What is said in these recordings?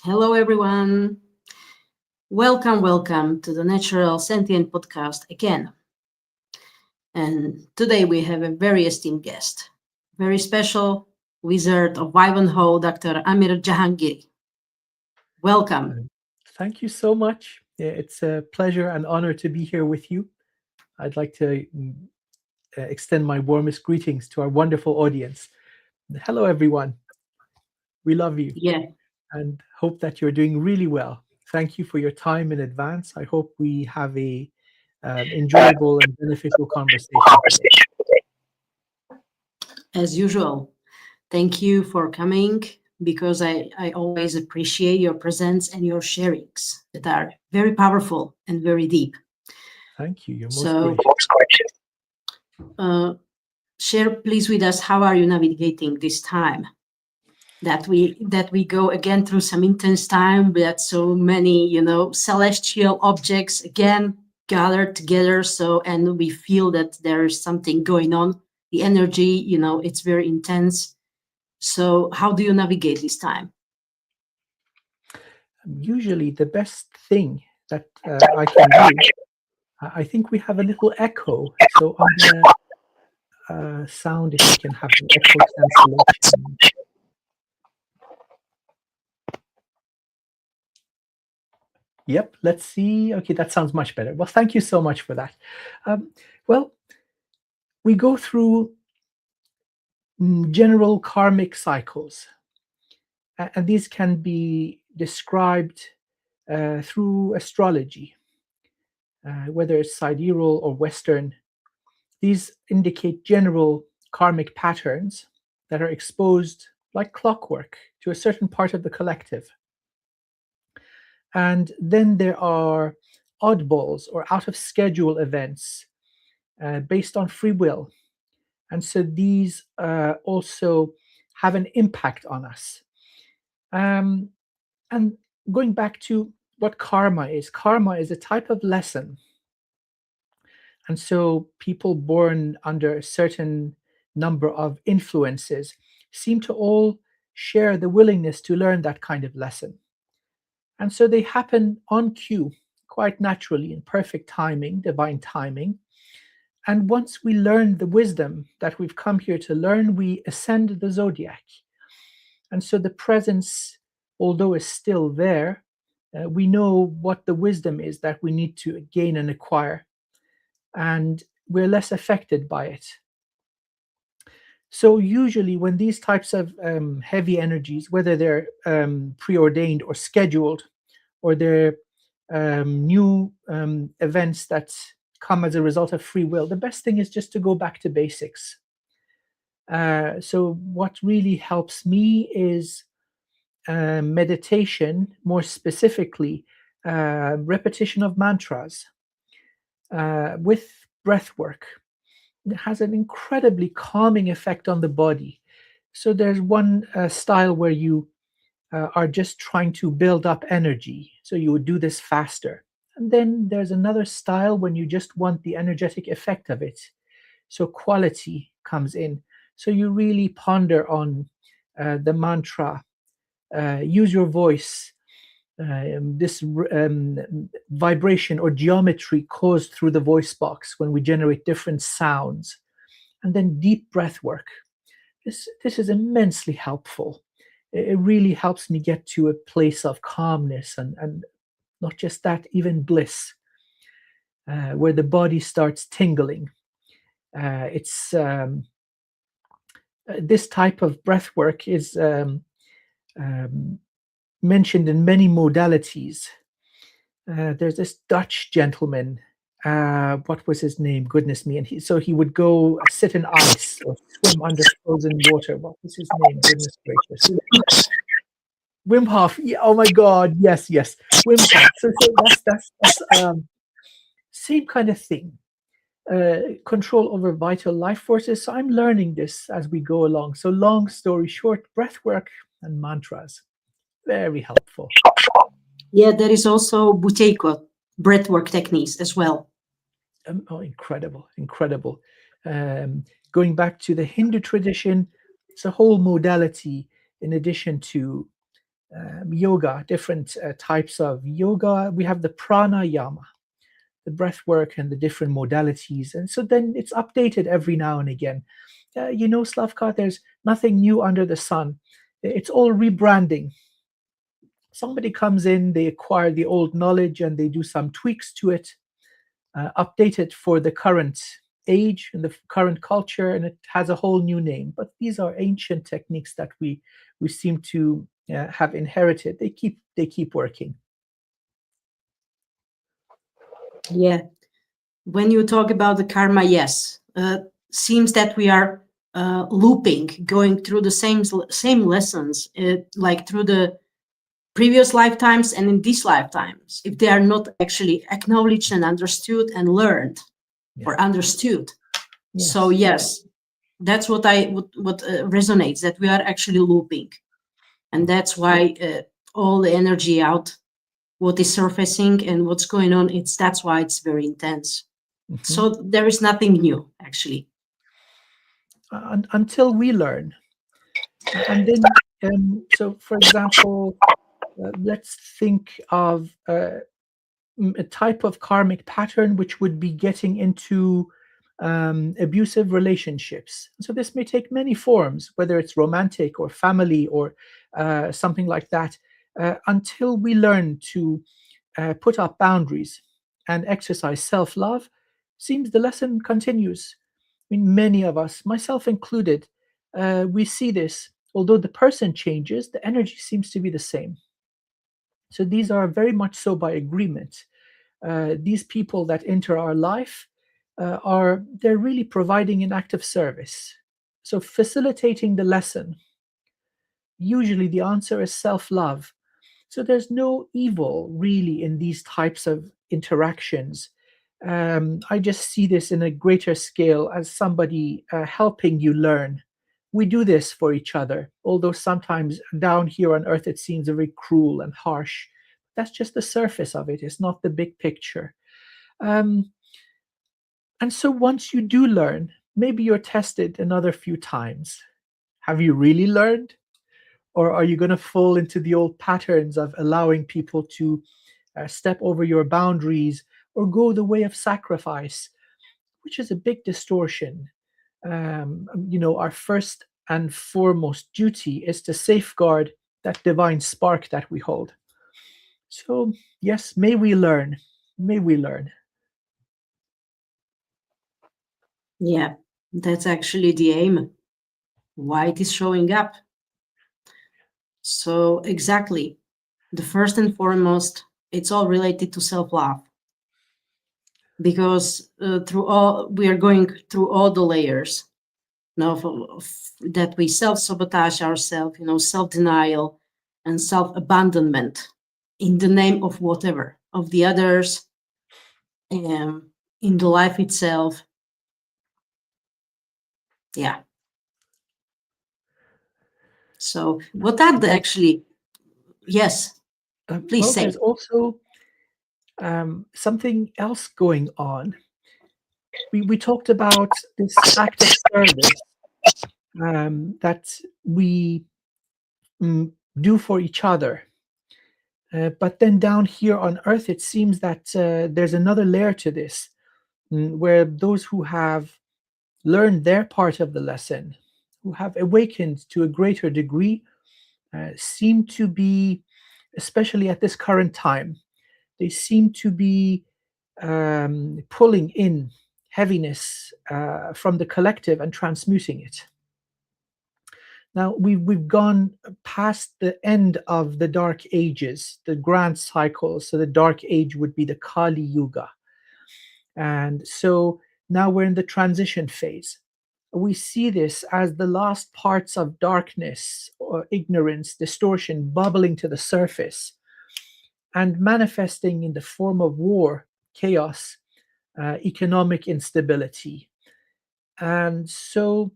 Hello, everyone. Welcome to the Natural Sentient Podcast again. And today we have a very esteemed guest, very special wizard of Wivenhoe, Dr. Amir Jahangiri. Welcome. Thank you so much. It's a pleasure and honor to be here with you. I'd like to extend my warmest greetings to our wonderful audience. Hello, everyone. We love you and hope that you're doing really well. Thank you for your time in advance. I hope we have a enjoyable and beneficial conversation today. As usual, thank you for coming because I always appreciate your presence and your sharings that are very powerful and very deep. Thank you. You're most gracious. Share, please, with us, how are you navigating this time? That we go again through some intense time, that so many, celestial objects again gathered together. And we feel that there is something going on. The energy, it's very intense. So how do you navigate this time? Usually the best thing that I can do, I think we have a little echo. So on the sound, if you can have an echo cancellation. Yep, let's see. Okay, that sounds much better. Well, thank you so much for that. Well, we go through general karmic cycles, and these can be described through astrology, whether it's sidereal or Western. These indicate general karmic patterns that are exposed like clockwork to a certain part of the collective. And then there are oddballs or out of schedule events based on free will. And so these also have an impact on us. And going back to what karma is a type of lesson. And so people born under a certain number of influences seem to all share the willingness to learn that kind of lesson. And so they happen on cue, quite naturally, in perfect timing, divine timing. And once we learn the wisdom that we've come here to learn, we ascend the zodiac. And so the presence, although is still there, we know what the wisdom is that we need to gain and acquire. And we're less affected by it. So usually when these types of heavy energies, whether they're preordained or scheduled, or they're new events that come as a result of free will, the best thing is just to go back to basics. So what really helps me is meditation, more specifically repetition of mantras with breath work. It has an incredibly calming effect on the body. So there's one style where you are just trying to build up energy. So you would do this faster. And then there's another style when you just want the energetic effect of it. So quality comes in. So you really ponder on the mantra, use your voice, this vibration or geometry caused through the voice box when we generate different sounds, and then deep breath work. This is immensely helpful. It really helps me get to a place of calmness and not just that, even bliss, where the body starts tingling. It's this type of breath work is mentioned in many modalities. There's this Dutch gentleman. What was his name? Goodness me! And he would go sit in ice or swim under frozen water. What was his name? Goodness gracious! Wim Hof. Yeah, oh my God! Yes. Wim Hof. So that's same kind of thing. Control over vital life forces. So I'm learning this as we go along. So long story short, breath work and mantras. Very helpful. Yeah, there is also Buteyko, breathwork techniques as well. Incredible. Going back to the Hindu tradition, it's a whole modality in addition to yoga, different types of yoga. We have the pranayama, the breath work and the different modalities. And so then it's updated every now and again. Slavka, there's nothing new under the sun. It's all rebranding. Somebody comes in, they acquire the old knowledge and they do some tweaks to it, update it for the current age and the current culture, and it has a whole new name. But these are ancient techniques that we seem to have inherited. They keep working. Yeah. When you talk about the karma, yes, seems that we are looping, going through the same lessons, like through the previous lifetimes and in these lifetimes, if they are not actually acknowledged and understood and learned or understood. Yes. So yes, that's what resonates, that we are actually looping. And that's why all the energy out, what is surfacing and what's going on, that's why it's very intense. Mm-hmm. So there is nothing new, actually. Until we learn. And then, so for example, let's think of a type of karmic pattern which would be getting into abusive relationships. So this may take many forms, whether it's romantic or family or something like that, until we learn to put up boundaries and exercise self-love. Seems the lesson continues. I mean, many of us, myself included, we see this. Although the person changes, the energy seems to be the same. So these are very much so by agreement. These people that enter our life they're really providing an act of service. So facilitating the lesson. Usually the answer is self-love. So there's no evil really in these types of interactions. I just see this in a greater scale as somebody helping you learn. We do this for each other, although sometimes down here on earth it seems very cruel and harsh. That's just the surface of it. It's not the big picture. And so once you do learn, maybe you're tested another few times. Have you really learned? Or are you going to fall into the old patterns of allowing people to step over your boundaries or go the way of sacrifice, which is a big distortion? Our first and foremost duty is to safeguard that divine spark that we hold. So, yes, may we learn. May we learn. Yeah, that's actually the aim. Why it is showing up. So exactly, the first and foremost, it's all related to self-love. Because we are going through all the layers, that we self-sabotage ourselves, self-denial and self-abandonment in the name of whatever, of the others, in the life itself. Yeah. So what are the actually, yes, please say. There's also something else going on. We talked about this act of service that we do for each other. But then down here on earth, it seems that there's another layer to this, where those who have learned their part of the lesson, who have awakened to a greater degree, seem to be, especially at this current time, they seem to be pulling in heaviness from the collective and transmuting it. Now, we've gone past the end of the Dark Ages, the grand cycle. So the Dark Age would be the Kali Yuga. And so now we're in the transition phase. We see this as the last parts of darkness or ignorance, distortion bubbling to the surface and manifesting in the form of war, chaos, economic instability. And so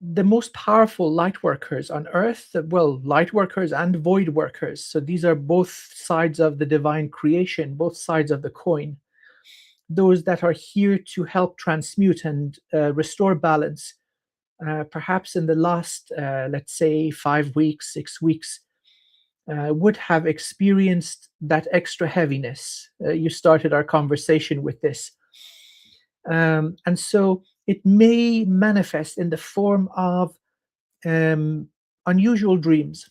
the most powerful light workers on earth, well, light workers and void workers, so these are both sides of the divine creation, both sides of the coin, those that are here to help transmute and restore balance, perhaps in the last, let's say, 5 weeks, 6 weeks, would have experienced that extra heaviness. You started our conversation with this. And so it may manifest in the form of unusual dreams,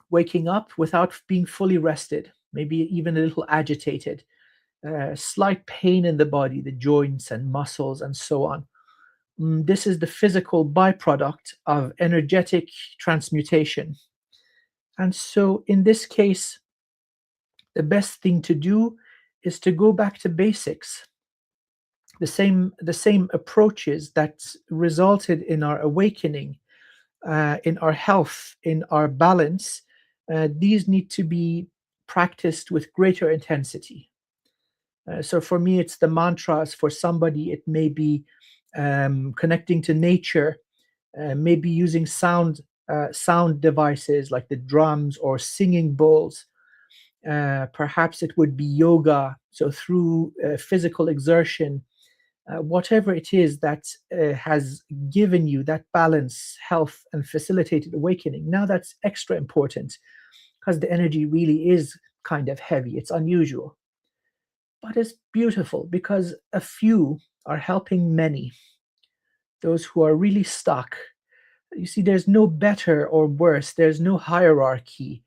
waking up without being fully rested, maybe even a little agitated, slight pain in the body, the joints and muscles, and so on. This is the physical byproduct of energetic transmutation. And so in this case, the best thing to do is to go back to basics. The same approaches that resulted in our awakening, in our health, in our balance, these need to be practiced with greater intensity. So for me, it's the mantras. For somebody, it may be connecting to nature, maybe using sound devices like the drums or singing bowls. Perhaps it would be yoga. So through physical exertion, whatever it is that has given you that balance, health, and facilitated awakening. Now that's extra important because the energy really is kind of heavy. It's unusual. But it's beautiful because a few are helping many. Those who are really stuck. You see, there's no better or worse. There's no hierarchy.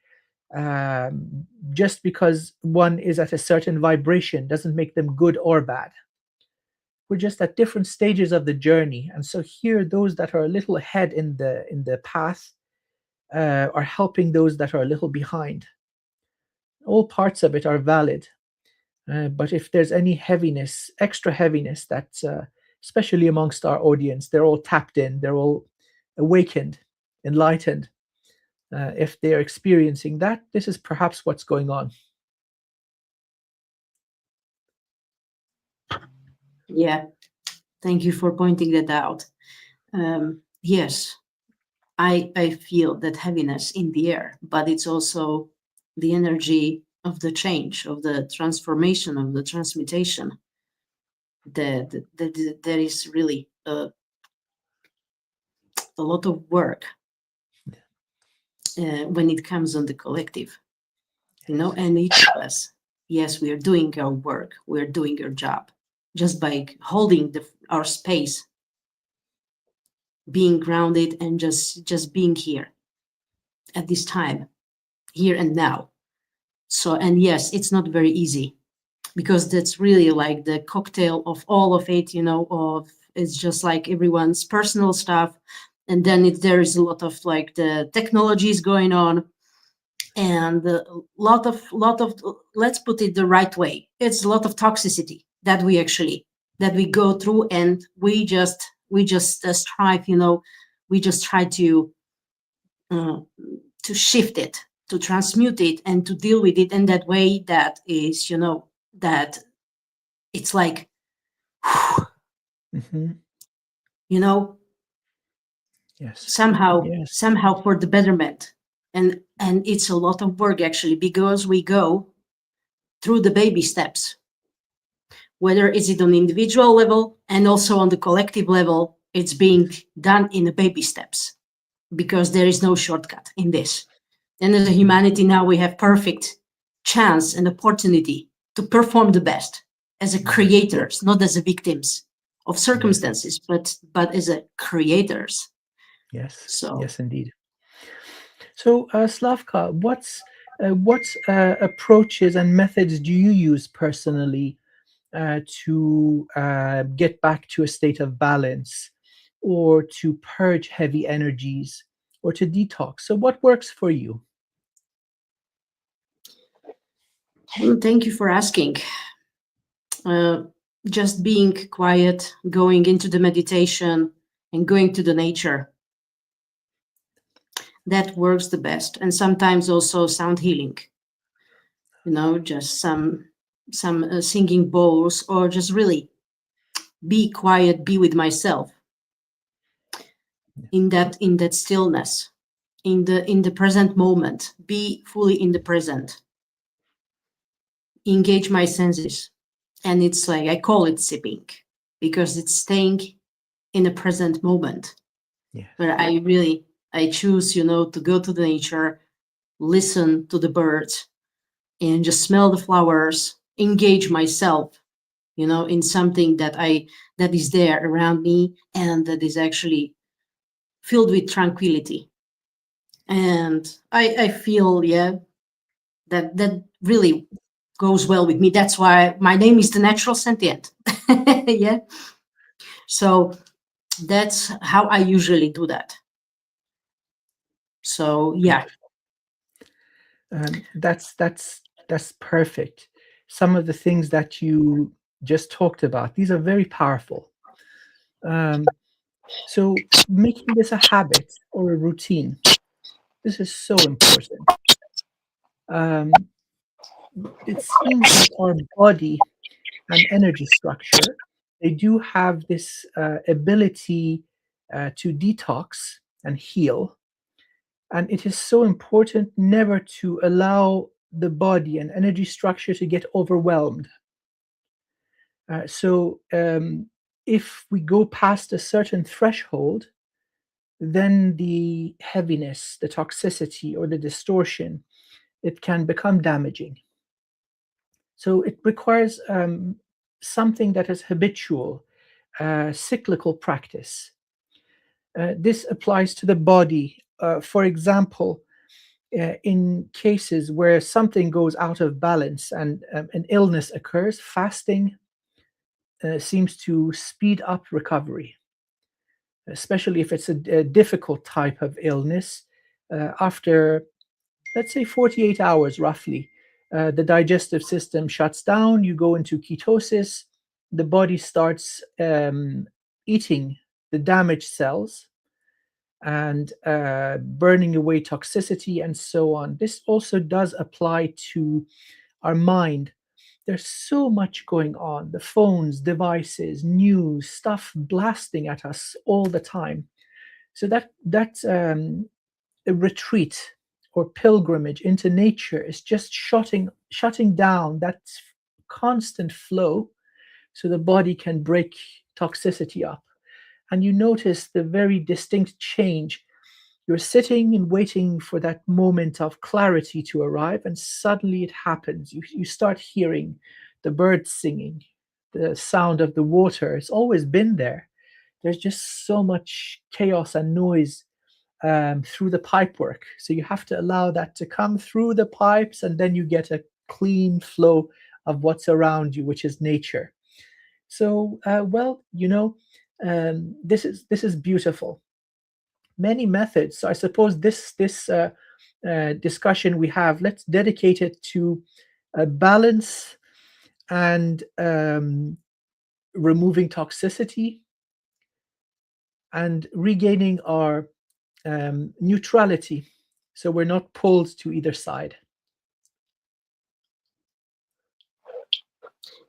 Just because one is at a certain vibration doesn't make them good or bad. We're just at different stages of the journey. And so here, those that are a little ahead in the path are helping those that are a little behind. All parts of it are valid. But if there's any heaviness, extra heaviness, that's especially amongst our audience, they're all tapped in, they're all awakened, enlightened. If they're experiencing that, this is perhaps what's going on. Yeah, thank you for pointing that out. Yes, I feel that heaviness in the air, but it's also the energy of the change, of the transformation, of the transmutation. There is really a lot of work when it comes on the collective, and each of us, yes, we are doing our work, we're doing our job, just by holding our space, being grounded, and just being here at this time, here and now. So, and yes, it's not very easy, because that's really like the cocktail of all of it, it's just like everyone's personal stuff. And then there is a lot of like the technologies going on, and a lot of, let's put it the right way, it's a lot of toxicity that we go through, and we just strive, we just try to shift it, to transmute it, and to deal with it in that way that is, that it's like, Mm-hmm. Yes. Somehow for the betterment. And it's a lot of work, actually, because we go through the baby steps, whether is it on individual level and also on the collective level. It's being done in the baby steps, because there is no shortcut in this. And as a humanity now, we have perfect chance and opportunity to perform the best as a creators, not as a victims of circumstances, but as a creators. Yes. So yes, indeed. So, Slavka, what approaches and methods do you use personally to get back to a state of balance, or to purge heavy energies, or to detox? So what works for you? thank you for asking. Just being quiet, going into the meditation, and going to the nature. That works the best. And sometimes also sound healing. Just some singing bowls, or just really be quiet, be with myself in that stillness, in the present moment, be fully in the present, engage my senses. And it's like, I call it sipping, because it's staying in the present moment. Yes. Where I choose, to go to the nature, listen to the birds, and just smell the flowers, engage myself, in something that is there around me and that is actually filled with tranquility. And I feel, that really goes well with me. That's why my name is the Natural Sentient. Yeah. So that's how I usually do that. So yeah. That's perfect. Some of the things that you just talked about, these are very powerful. So making this a habit or a routine, this is so important. It seems that our body and energy structure, they do have this ability to detox and heal. And it is so important never to allow the body and energy structure to get overwhelmed. So if we go past a certain threshold, then the heaviness, the toxicity, or the distortion, it can become damaging. So it requires something that is habitual, cyclical practice. This applies to the body. For example, in cases where something goes out of balance and an illness occurs, fasting seems to speed up recovery, especially if it's a difficult type of illness. After, let's say, 48 hours roughly, the digestive system shuts down, you go into ketosis, the body starts eating the damaged cells and burning away toxicity and so on. This also does apply to our mind. There's so much going on, the phones, devices, news, stuff blasting at us all the time. So that a retreat or pilgrimage into nature is just shutting down that constant flow so the body can break toxicity up. And you notice the very distinct change. You're sitting and waiting for that moment of clarity to arrive, and suddenly it happens. You start hearing the birds singing, the sound of the water. It's always been there. There's just so much chaos and noise through the pipework. So you have to allow that to come through the pipes, and then you get a clean flow of what's around you, which is nature. So, this is beautiful. Many methods. So I suppose this discussion we have, let's dedicate it to balance and removing toxicity and regaining our neutrality, so we're not pulled to either side.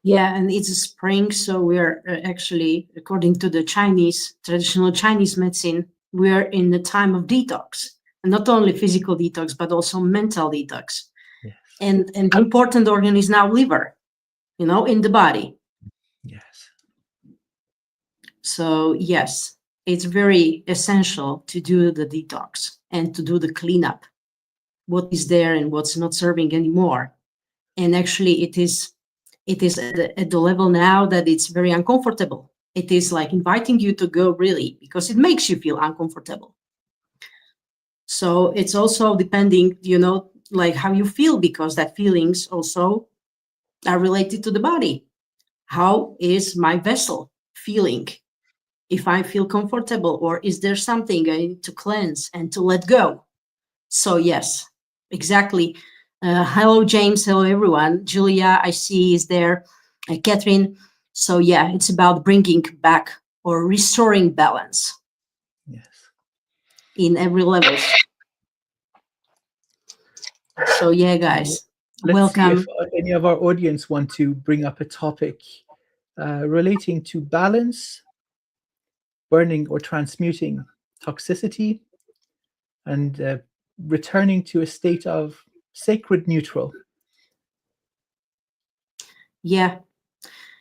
Yeah, and it's spring, so we are actually, according to the traditional Chinese medicine, we are in the time of detox, and not only physical detox, but also mental detox. Yes. And the important organ is now liver, in the body. Yes. So yes, it's very essential to do the detox and to do the cleanup, what is there and what's not serving anymore. And actually it is at the level now that it's very uncomfortable. It is like inviting you to go, really, because it makes you feel uncomfortable. So it's also depending, like how you feel, because that feelings also are related to the body. How is my vessel feeling? If I feel comfortable, or is there something I need to cleanse and to let go? So yes, exactly. Hello, James. Hello, everyone. Julia, I see, is there. Catherine. So yeah, it's about bringing back or restoring balance. Yes. In every level. So yeah, guys, let's welcome. see if any of our audience want to bring up a topic relating to balance, burning or transmuting toxicity, and returning to a state of sacred neutral. Yeah.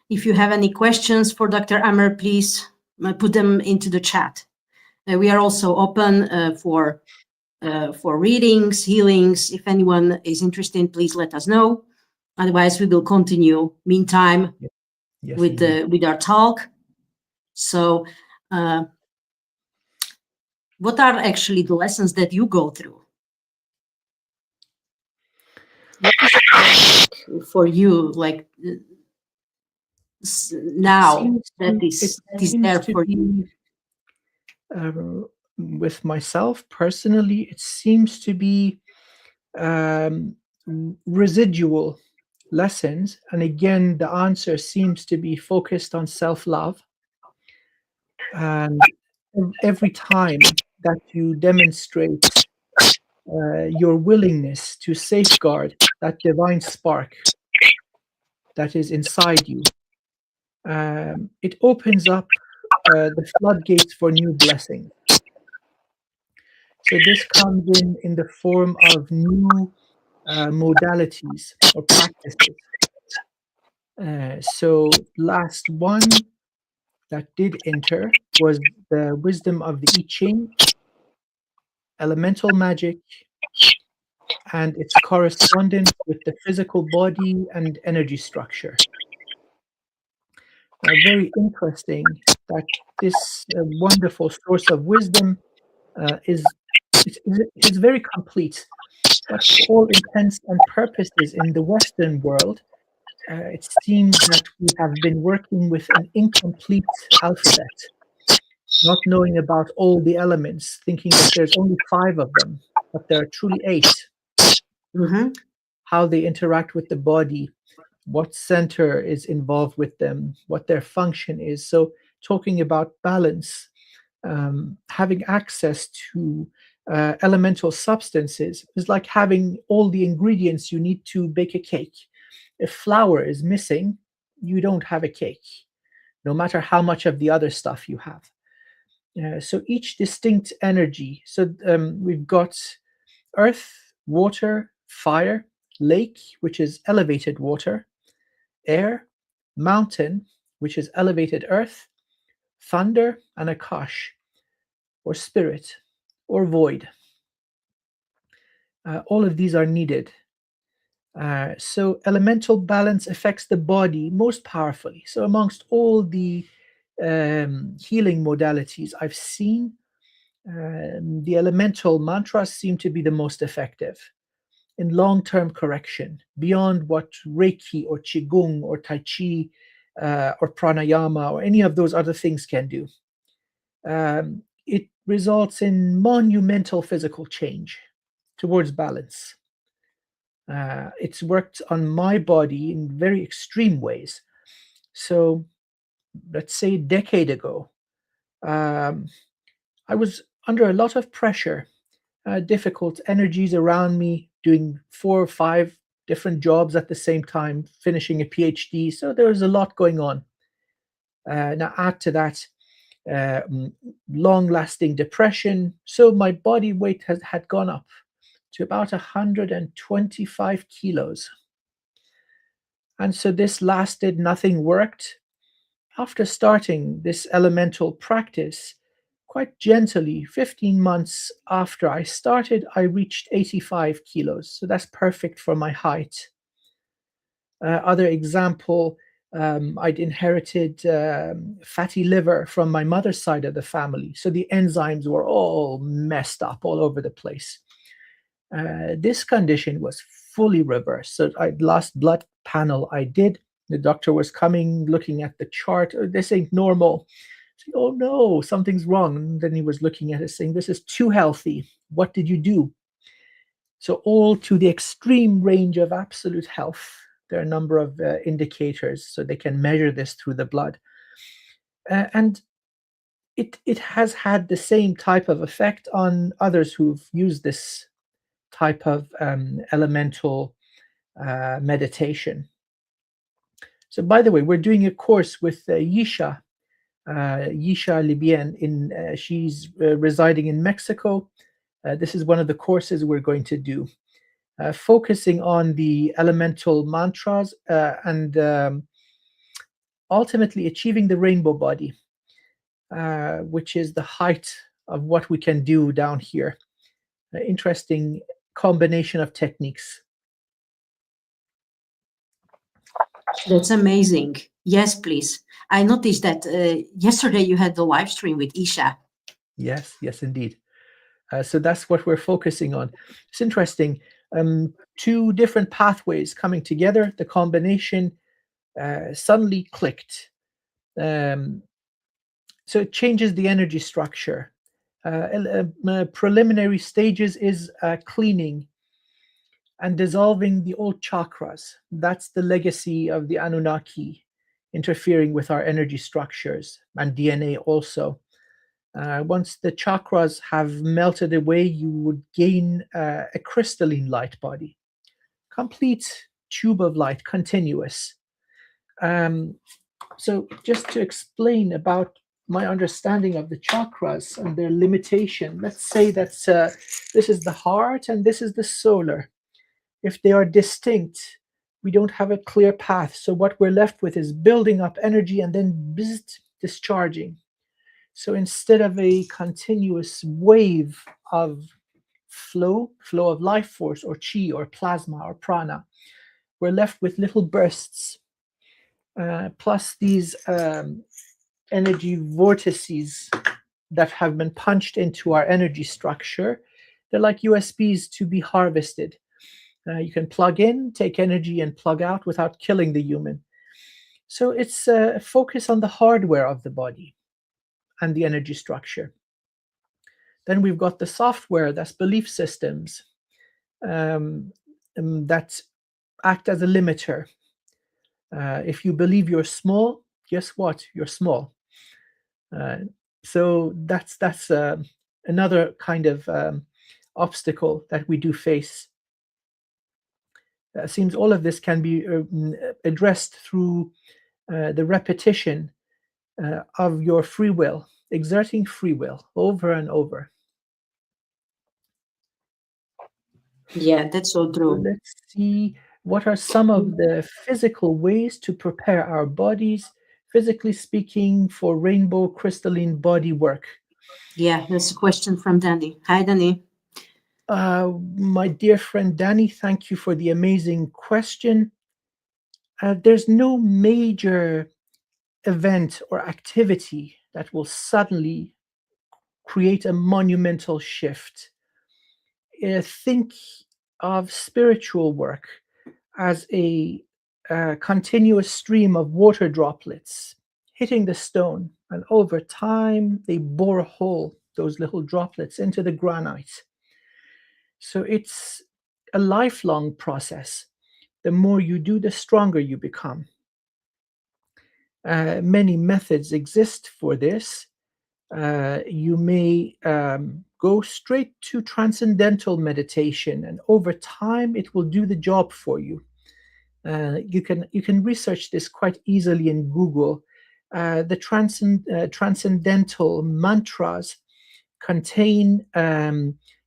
If you have any questions for Dr. Amir, please put them into the chat. We are also open for for readings, healings. If anyone is interested, please let us know. Otherwise, we will continue meantime Yes, with our talk. So what are actually the lessons that you go through? What is for you, like now that is there for you? With myself personally, it seems to be residual lessons, and again the answer seems to be focused on self-love. And every time that you demonstrate your willingness to safeguard that divine spark that is inside you, it opens up the floodgates for new blessings. So this comes in the form of new modalities or practices. So last one that did enter was the wisdom of the I Ching, elemental magic, and its correspondence with the physical body and energy structure. Very interesting that this wonderful source of wisdom is very complete, but for all intents and purposes in the Western world, it seems that we have been working with an incomplete alphabet, not knowing about all the elements, thinking that there's only 5 of them, but there are truly 8. Mm-hmm. How they interact with the body, what center is involved with them, what their function is. So talking about balance, having access to elemental substances is like having all the ingredients you need to bake a cake. If flour is missing, you don't have a cake, no matter how much of the other stuff you have. So each distinct energy. So we've got earth, water, fire, lake, which is elevated water, air, mountain, which is elevated earth, thunder, and Akash, or spirit, or void. All of these are needed. So elemental balance affects the body most powerfully. So amongst all the healing modalities I've seen, the elemental mantras seem to be the most effective in long-term correction, beyond what Reiki or Qigong or Tai Chi or PranaYama or any of those other things can do. It results in monumental physical change towards balance. It's worked on my body in very extreme ways. So let's say a decade ago, I was under a lot of pressure, difficult energies around me, doing 4 or 5 different jobs at the same time, finishing a PhD. So there was a lot going on. Now add to that long-lasting depression. So my body weight had gone up to about 125 kilos. And so this lasted, nothing worked. After starting this elemental practice, quite gently, 15 months after I started, I reached 85 kilos. So that's perfect for my height. Other example, I'd inherited fatty liver from my mother's side of the family. So the enzymes were all messed up all over the place. This condition was fully reversed. So last blood panel I did, the doctor was coming, looking at the chart. Oh, this ain't normal. Said, oh no, something's wrong. And then he was looking at it saying, this is too healthy. What did you do? So all to the extreme range of absolute health. There are a number of indicators, so they can measure this through the blood. And it has had the same type of effect on others who've used this type of elemental meditation. So by the way, we're doing a course with Yisha Libien. She's residing in Mexico. This is one of the courses we're going to do, focusing on the elemental mantras and ultimately achieving the rainbow body, which is the height of what we can do down here. interesting combination of techniques. That's amazing. Yes, please. I noticed that yesterday you had the live stream with Isha. Yes, indeed. So that's what we're focusing on. It's interesting. Two different pathways coming together. The combination suddenly clicked. So it changes the energy structure. Preliminary stages is cleaning and dissolving the old chakras. That's the legacy of the Anunnaki, interfering with our energy structures and DNA also. Once the chakras have melted away, you would gain a crystalline light body, complete tube of light, continuous. So just to explain about my understanding of the chakras and their limitation, let's say that this is the heart and this is the solar. If they are distinct, we don't have a clear path. So what we're left with is building up energy and then discharging. So instead of a continuous wave of flow of life force or chi or plasma or prana, we're left with little bursts, plus these energy vortices that have been punched into our energy structure. They're like USBs to be harvested. You can plug in, take energy, and plug out without killing the human. So it's a focus on the hardware of the body and the energy structure. Then we've got the software, that's belief systems that act as a limiter. If you believe you're small, guess what? You're small. So that's another kind of obstacle that we do face. It seems all of this can be addressed through the repetition of your free will, exerting free will over and over. Yeah, that's so So true. let's see, what are some of the physical ways to prepare our bodies, physically speaking, for rainbow crystalline body work? Yeah, that's a question from Danny. Hi, Danny. My dear friend Danny, thank you for the amazing question. There's no major event or activity that will suddenly create a monumental shift. Think of spiritual work as a continuous stream of water droplets hitting the stone, and over time they bore a hole, those little droplets, into the granite. So it's a lifelong process. The more you do, the stronger you become. Many methods exist for this. You may go straight to transcendental meditation, and over time it will do the job for you. You can research this quite easily in Google. The transcendental mantras contain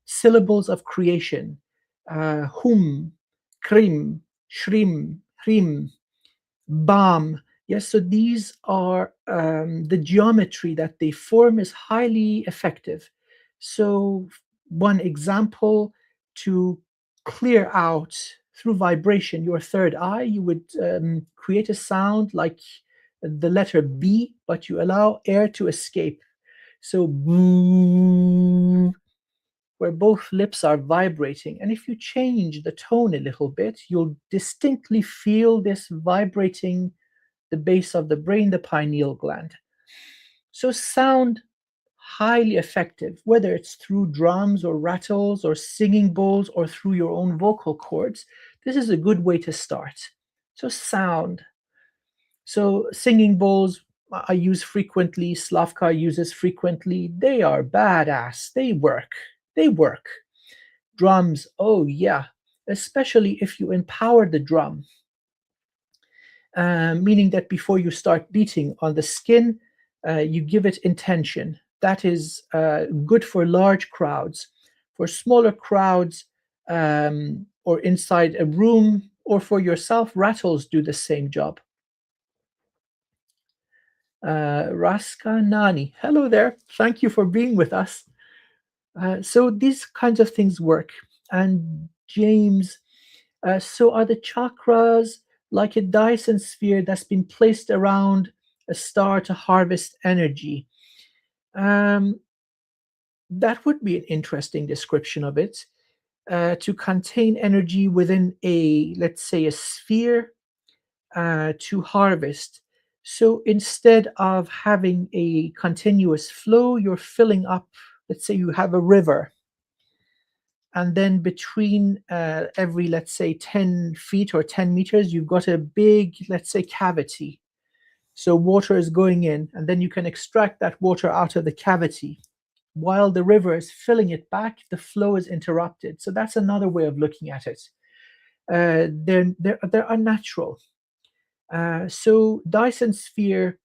syllables of creation: hum, krim, shrim, hrim, bam. Yes, so these are the geometry that they form is highly effective. So one example, to clear out through vibration your third eye, you would create a sound like the letter B, but you allow air to escape. So where both lips are vibrating. And if you change the tone a little bit, you'll distinctly feel this vibrating the base of the brain, the pineal gland. So sound highly effective, whether it's through drums or rattles or singing bowls or through your own vocal cords. This is a good way to start. So sound. So singing bowls I use frequently, Slavka uses frequently. They are badass. They work. They work. Drums, oh yeah, especially if you empower the drum. Meaning that before you start beating on the skin, you give it intention. That is good for large crowds. For smaller crowds, or inside a room, or for yourself, rattles do the same job. Raska Nani, hello there. Thank you for being with us. So these kinds of things work. And James, so are the chakras like a Dyson sphere that's been placed around a star to harvest energy? Um, that would be an interesting description of it. To contain energy within a, let's say, a sphere to harvest. So instead of having a continuous flow, you're filling up, let's say you have a river, and then between every, let's say, 10 feet or 10 meters, you've got a big, let's say, cavity. So water is going in, and then you can extract that water out of the cavity. While the river is filling it back, the flow is interrupted. So that's another way of looking at it. They're unnatural. So Dyson sphere,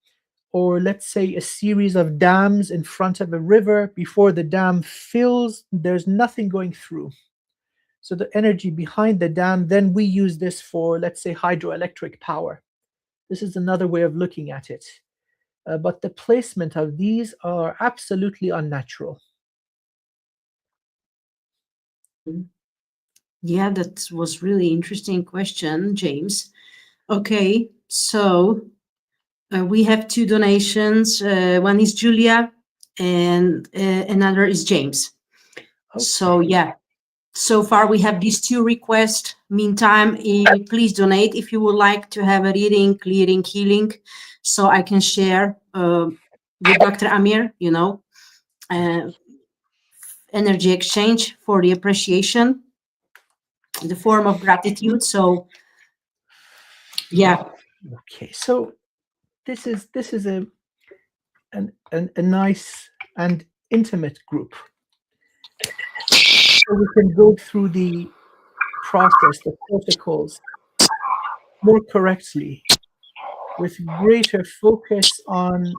or let's say a series of dams in front of a river, before the dam fills, there's nothing going through. So the energy behind the dam, then we use this for, let's say, hydroelectric power. This is another way of looking at it. But the placement of these are absolutely unnatural. Yeah, that was really interesting question, James. Okay, so we have two donations. One is Julia, and another is James. Okay. So yeah, so far we have these two requests. Meantime, please donate if you would like to have a reading, clearing, healing, so I can share with Dr. Amir, energy exchange for the appreciation, the form of gratitude. So yeah. Okay, so this is a nice and intimate group. So we can go through the process, the protocols, more correctly, with greater focus on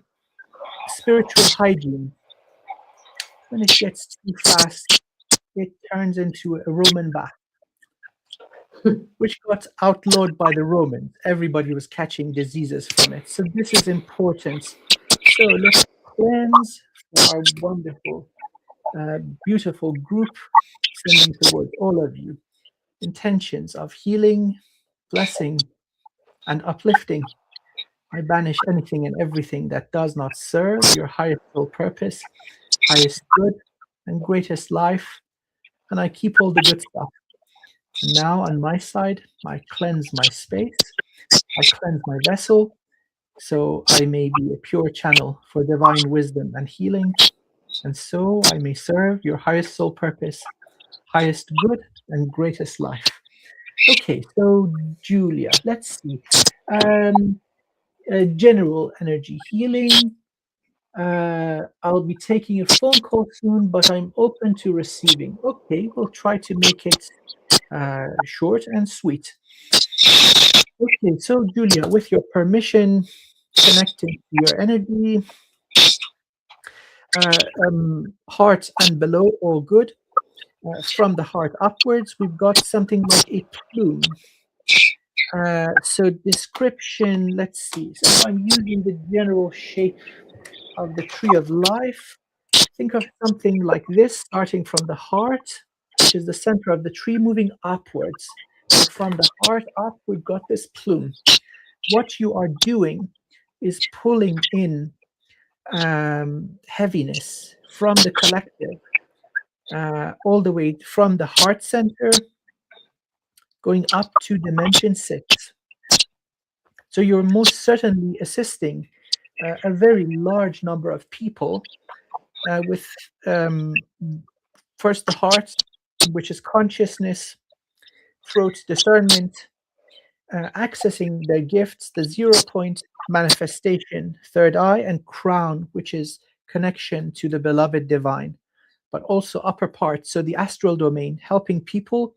spiritual hygiene. When it gets too fast, it turns into a Roman bath, which got outlawed by the Romans. Everybody was catching diseases from it. So this is important. So let's cleanse for our wonderful, beautiful group, sending towards all of you intentions of healing, blessing, and uplifting. I banish anything and everything that does not serve your highest soul purpose, highest good, and greatest life, and I keep all the good stuff. And now on my side, I cleanse my space, I cleanse my vessel, so I may be a pure channel for divine wisdom and healing, and so I may serve your highest soul purpose, highest good, and greatest life. Okay, so Julia, let's see. General energy healing. I'll be taking a phone call soon, but I'm open to receiving. Okay, we'll try to make it short and sweet. Okay, so Julia, with your permission, connecting to your energy, heart and below, all good. From the heart upwards, we've got something like a plume. So description, let's see. So I'm using the general shape of the tree of life. Think of something like this, starting from the heart, which is the center of the tree, moving upwards. So from the heart up, we've got this plume. What you are doing is pulling in heaviness from the collective, all the way from the heart center, going up to dimension 6. So you're most certainly assisting a very large number of people with first the heart, which is consciousness, throat discernment, accessing their gifts, the 0 point manifestation, third eye, and crown, which is connection to the beloved divine, but also upper part, so the astral domain, helping people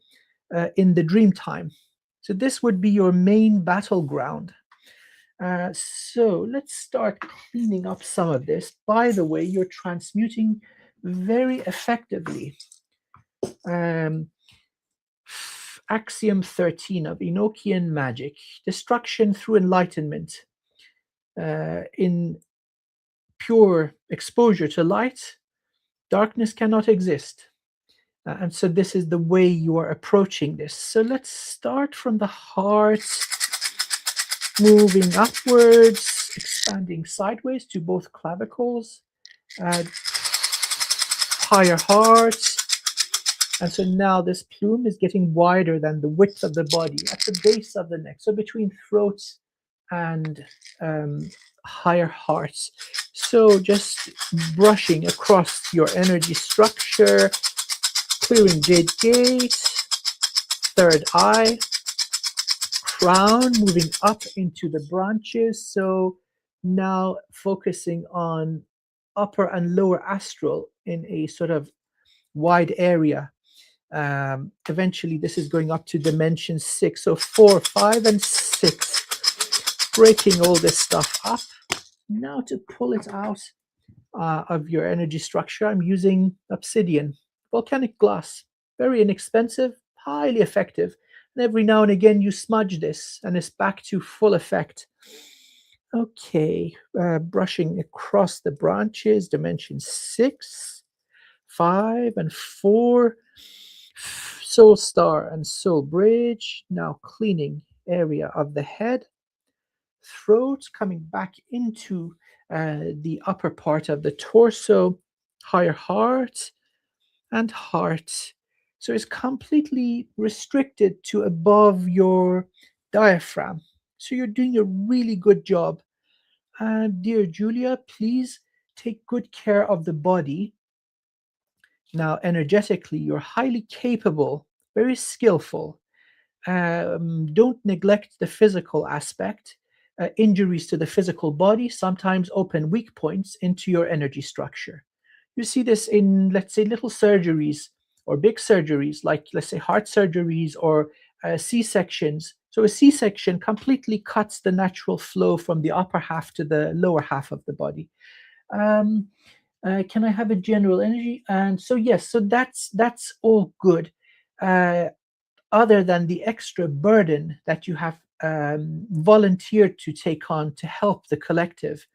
in the dream time. So this would be your main battleground. So let's start cleaning up some of this. By the way, you're transmuting very effectively. Axiom 13 of Enochian magic, destruction through enlightenment. In pure exposure to light, Darkness cannot exist. And so this is the way you are approaching this. So let's start from the heart, moving upwards, expanding sideways to both clavicles, higher heart. And so now this plume is getting wider than the width of the body at the base of the neck. So between throat and higher hearts. So just brushing across your energy structure, clearing jade gate, third eye, crown, moving up into the branches. So now focusing on upper and lower astral in a sort of wide area. Eventually this is going up to dimension 6. So 4, 5, and 6. Breaking all this stuff up. Now to pull it out of your energy structure, I'm using obsidian, volcanic glass. Very inexpensive, highly effective. And every now and again you smudge this and it's back to full effect. Okay, brushing across the branches, dimension 6, 5, and 4. Soul star and soul bridge. Now cleaning area of the head, throat, coming back into the upper part of the torso, higher heart and heart. So it's completely restricted to above your diaphragm. So you're doing a really good job. And dear Julia, please take good care of the body. Now, energetically, you're highly capable, very skillful. Don't neglect the physical aspect. Injuries to the physical body sometimes open weak points into your energy structure. You see this in, let's say, little surgeries or big surgeries, like, let's say, heart surgeries or C-sections. So a C-section completely cuts the natural flow from the upper half to the lower half of the body. Can I have a general energy? And so yes, so that's all good. Other than the extra burden that you have volunteered to take on to help the collective,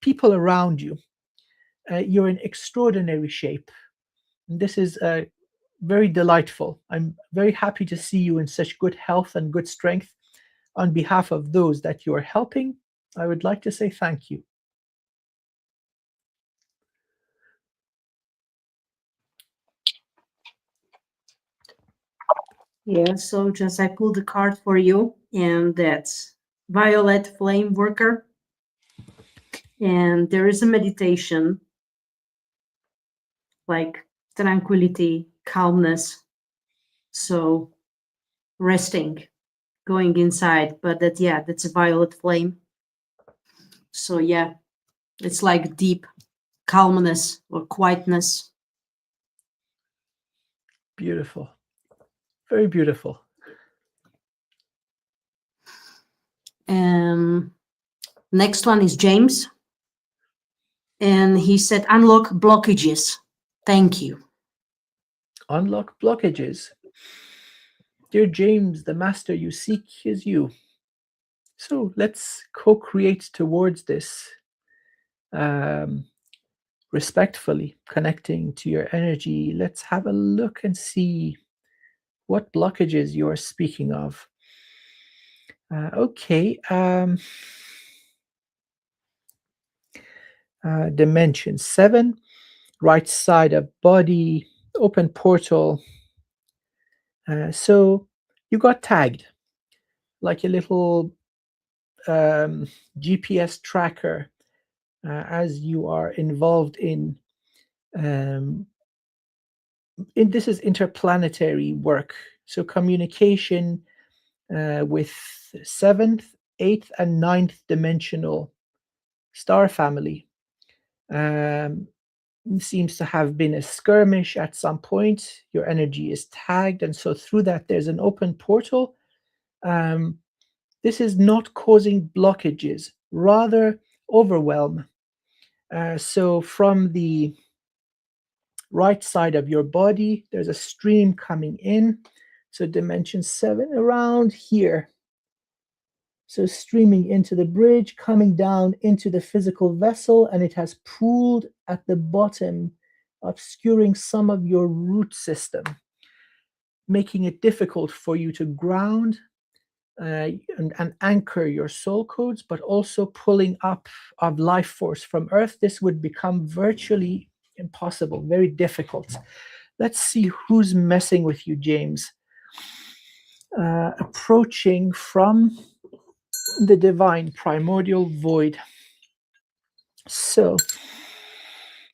people around you, you're in extraordinary shape. And this is very delightful. I'm very happy to see you in such good health and good strength. On behalf of those that you are helping, I would like to say thank you. Yeah, so just I pulled the card for you, and that's Violet Flame Worker. And there is a meditation, like tranquility, calmness. So resting, going inside, but that's a violet flame. So yeah, it's like deep calmness or quietness. Beautiful. Very beautiful. Next one is James. And he said, unlock blockages. Thank you. Unlock blockages. Dear James, the master you seek is you. So let's co-create towards this, respectfully, connecting to your energy. Let's have a look and see what blockages you are speaking of. Okay. Dimension 7, right side of body, open portal. So you got tagged like a little GPS tracker as you are involved in this is interplanetary work. So communication with 7th, 8th, and 9th dimensional star family. Seems to have been a skirmish at some point. Your energy is tagged, and so through that there's an open portal. This is not causing blockages, rather overwhelm. So from the right side of your body, there's a stream coming in. So dimension 7 around here. So streaming into the bridge, coming down into the physical vessel, and it has pooled at the bottom obscuring some of your root system, making it difficult for you to ground and anchor your soul codes, but also pulling up of life force from Earth. This would become virtually impossible, very difficult. Let's see who's messing with you, James. Approaching from the divine primordial void. So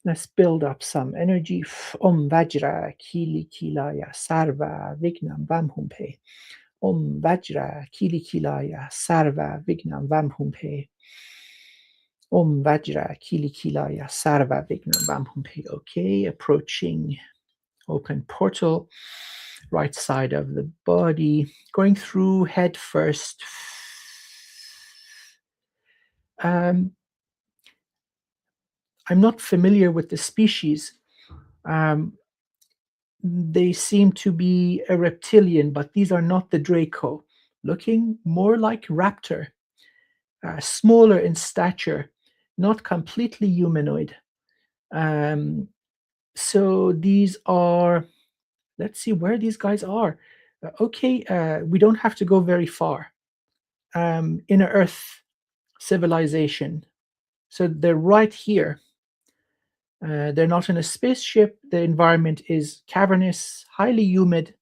let's build up some energy. Om Vajra-Kilaya Sarva Vignam Vamhumpe. Om Vajra-Kilaya Sarva Vignam Vamhumpe. Om Vajra-Kilaya Sarva Vignam Vamhumpe. Okay, approaching open portal, right side of the body, going through head first. I'm not familiar with the species. They seem to be a reptilian, but these are not the Draco. Looking more like raptor, smaller in stature, not completely humanoid. So these are, let's see where these guys are. Okay, we don't have to go very far. Inner Earth civilization. So they're right here. They're not in a spaceship. The environment is cavernous, highly humid,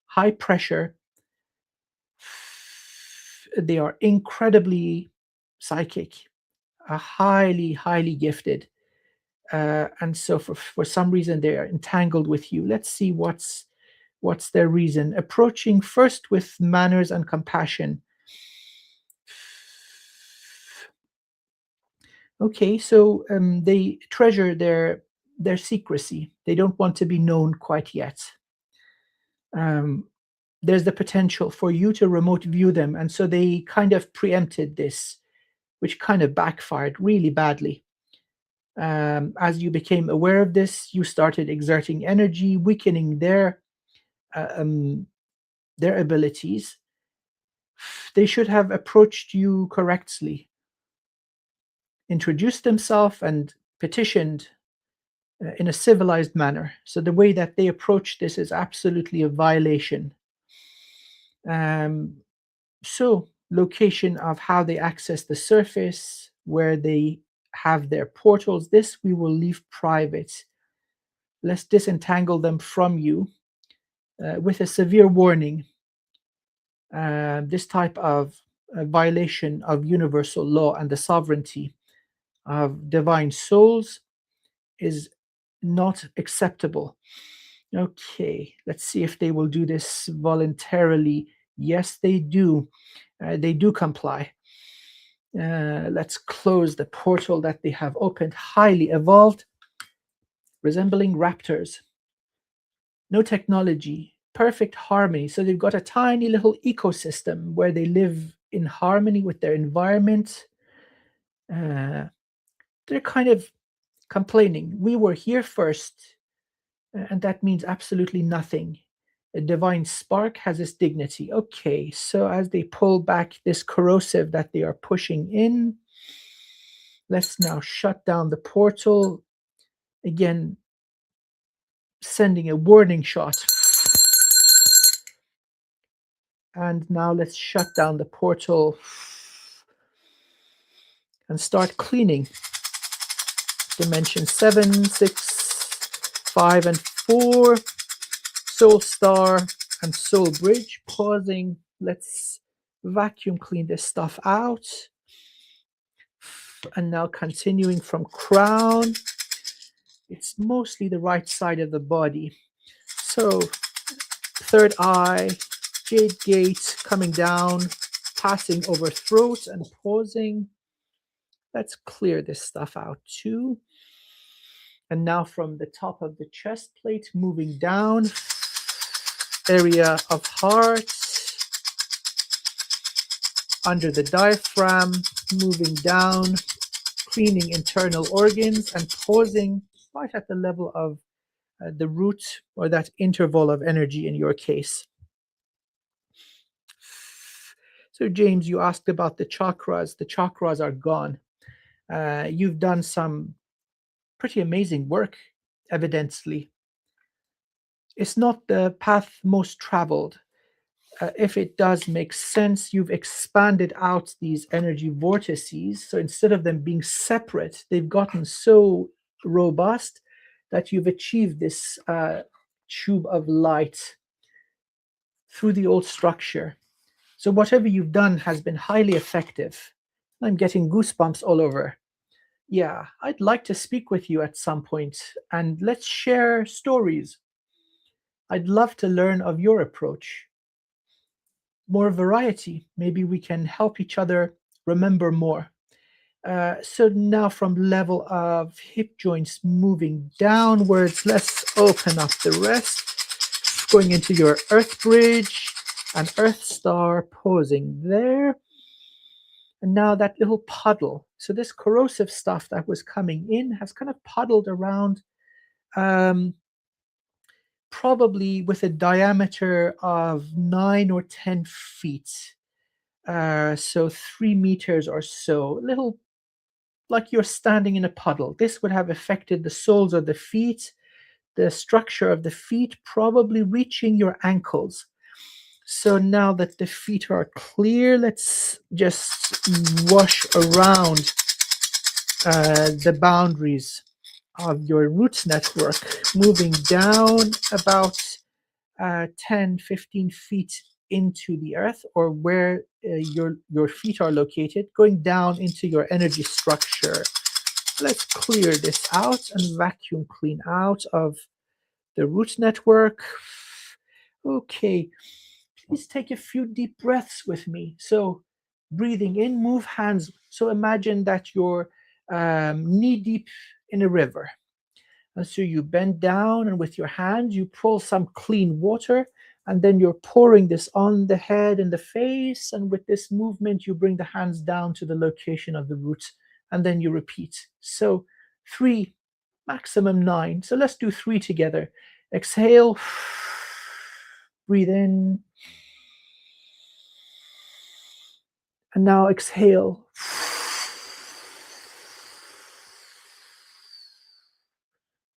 high pressure. They are incredibly psychic, highly, highly gifted. And so for some reason they are entangled with you. Let's see what's their reason. Approaching first with manners and compassion. Okay, so they treasure their secrecy. They don't want to be known quite yet. There's the potential for you to remote view them, and so they kind of preempted this, which kind of backfired really badly. As you became aware of this, you started exerting energy, weakening their abilities. They should have approached you correctly, introduced themselves, and petitioned in a civilized manner. So the way that they approach this is absolutely a violation. So location of how they access the surface, where they have their portals, this we will leave private. Let's disentangle them from you with a severe warning. This type of violation of universal law and the sovereignty of divine souls is not acceptable. Okay, let's see if they will do this voluntarily. Yes, they do. They do comply. Let's close the portal that they have opened. Highly evolved, resembling raptors. No technology, perfect harmony. So they've got a tiny little ecosystem where they live in harmony with their environment. They're kind of complaining. We were here first, and that means absolutely nothing. A divine spark has its dignity. Okay, so as they pull back this corrosive that they are pushing in, let's now shut down the portal. Again, sending a warning shot. And now let's shut down the portal and start cleaning. Dimension 7, 6, 5, and 4. Soul Star and Soul Bridge. Pausing. Let's vacuum clean this stuff out. And now continuing from crown. It's mostly the right side of the body. So third eye, jade gate coming down, passing over throat and pausing. Let's clear this stuff out too. And now from the top of the chest plate, moving down, area of heart, under the diaphragm, moving down, cleaning internal organs and pausing right at the level of the root or that interval of energy in your case. So James, you asked about the chakras. The chakras are gone. You've done some pretty amazing work evidently. It's not the path most traveled. If it does make sense, you've expanded out these energy vortices. So instead of them being separate, they've gotten so robust that you've achieved this tube of light through the old structure. So whatever you've done has been highly effective. I'm getting goosebumps all over. Yeah, I'd like to speak with you at some point and let's share stories. I'd love to learn of your approach. More variety. Maybe we can help each other remember more. So now from level of hip joints moving downwards, let's open up the rest. Going into your earth bridge and earth star, pausing there. And now that little puddle. So this corrosive stuff that was coming in has kind of puddled around, probably with a diameter of 9 or 10 feet. So 3 meters or so, a little like you're standing in a puddle. This would have affected the soles of the feet, the structure of the feet, probably reaching your ankles. So now that the feet are clear, let's just wash around the boundaries of your roots network, moving down about 10, 15 feet into the earth, or where your feet are located, going down into your energy structure. Let's clear this out and vacuum clean out of the root network. Okay, please take a few deep breaths with me. So breathing in, move hands. So imagine that you're knee deep in a river. And so you bend down and with your hands, you pull some clean water, and then you're pouring this on the head and the face. And with this movement, you bring the hands down to the location of the roots, and then you repeat. So 3, maximum 9. So let's do 3 together. Exhale, breathe in. And now exhale.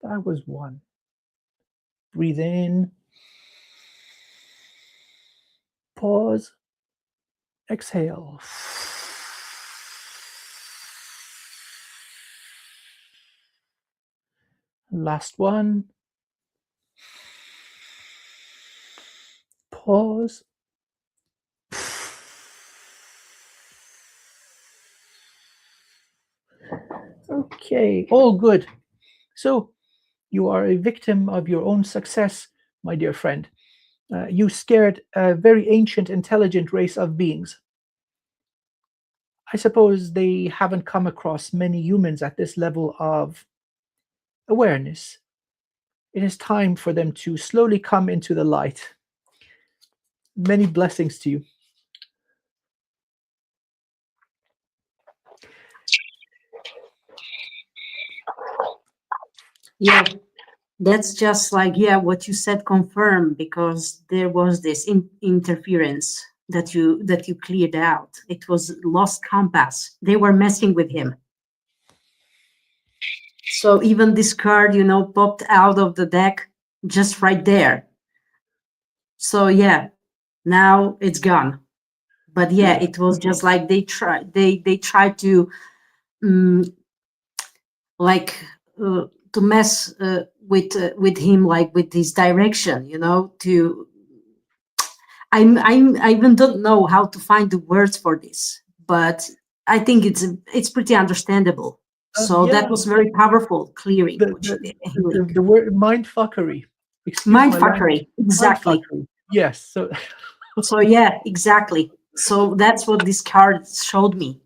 That was 1. Breathe in. Pause. Exhale. Last one. Pause. Okay, all good. So you are a victim of your own success, my dear friend. You scared a very ancient, intelligent race of beings. I suppose they haven't come across many humans at this level of awareness. It is time for them to slowly come into the light. Many blessings to you. Yeah, that's just like, yeah, what you said confirmed, because there was this interference that you cleared out. It was lost compass. They were messing with him. So even this card, popped out of the deck just right there. So yeah, now it's gone. But yeah, it was just like they tried to to mess with him, like with his direction, to I even don't know how to find the words for this, but I think it's pretty understandable. So Yeah. that was very powerful clearing. The word mindfuckery. Mindfuckery, exactly. Mindfuckery. Yes. So so yeah, exactly. So that's what this card showed me.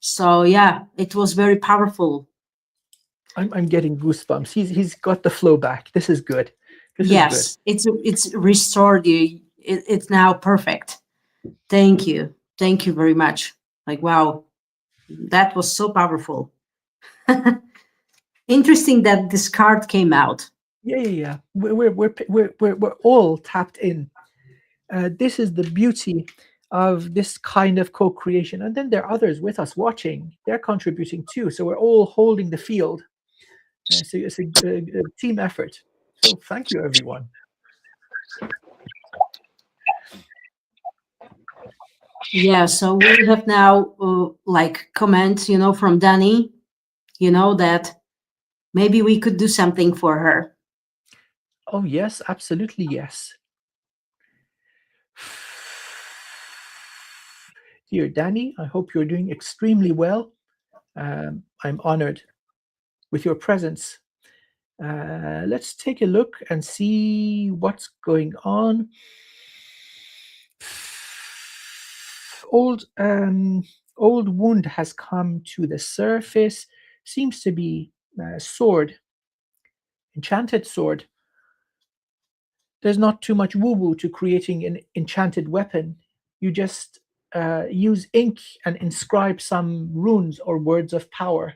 So yeah, it was very powerful. I'm getting goosebumps. He's got the flow back. This is good. Yes, it's restored you. It's now perfect. Thank you very much. Like, wow, that was so powerful. Interesting that this card came out. Yeah. We're all tapped in. This is the beauty of this kind of co-creation. And then there are others with us watching. They're contributing too. So we're all holding the field. It's a team effort. So thank you, everyone. Yeah, so we have now like comments, from Danny, that maybe we could do something for her. Oh, yes, absolutely, yes. Dear Danny, I hope you're doing extremely well. I'm honored with your presence. Let's take a look and see what's going on. Old wound has come to the surface. Seems to be a sword, enchanted sword. There's not too much woo-woo to creating an enchanted weapon. You just use ink and inscribe some runes or words of power.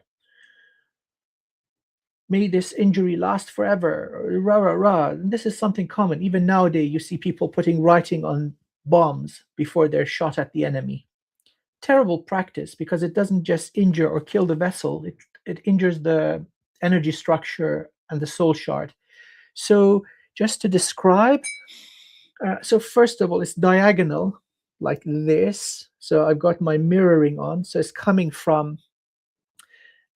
May this injury last forever. Rah, rah, rah. This is something common. Even nowadays, you see people putting writing on bombs before they're shot at the enemy. Terrible practice, because it doesn't just injure or kill the vessel, it injures the energy structure and the soul shard. So just to describe, so first of all, it's diagonal like this. So I've got my mirroring on, so it's coming from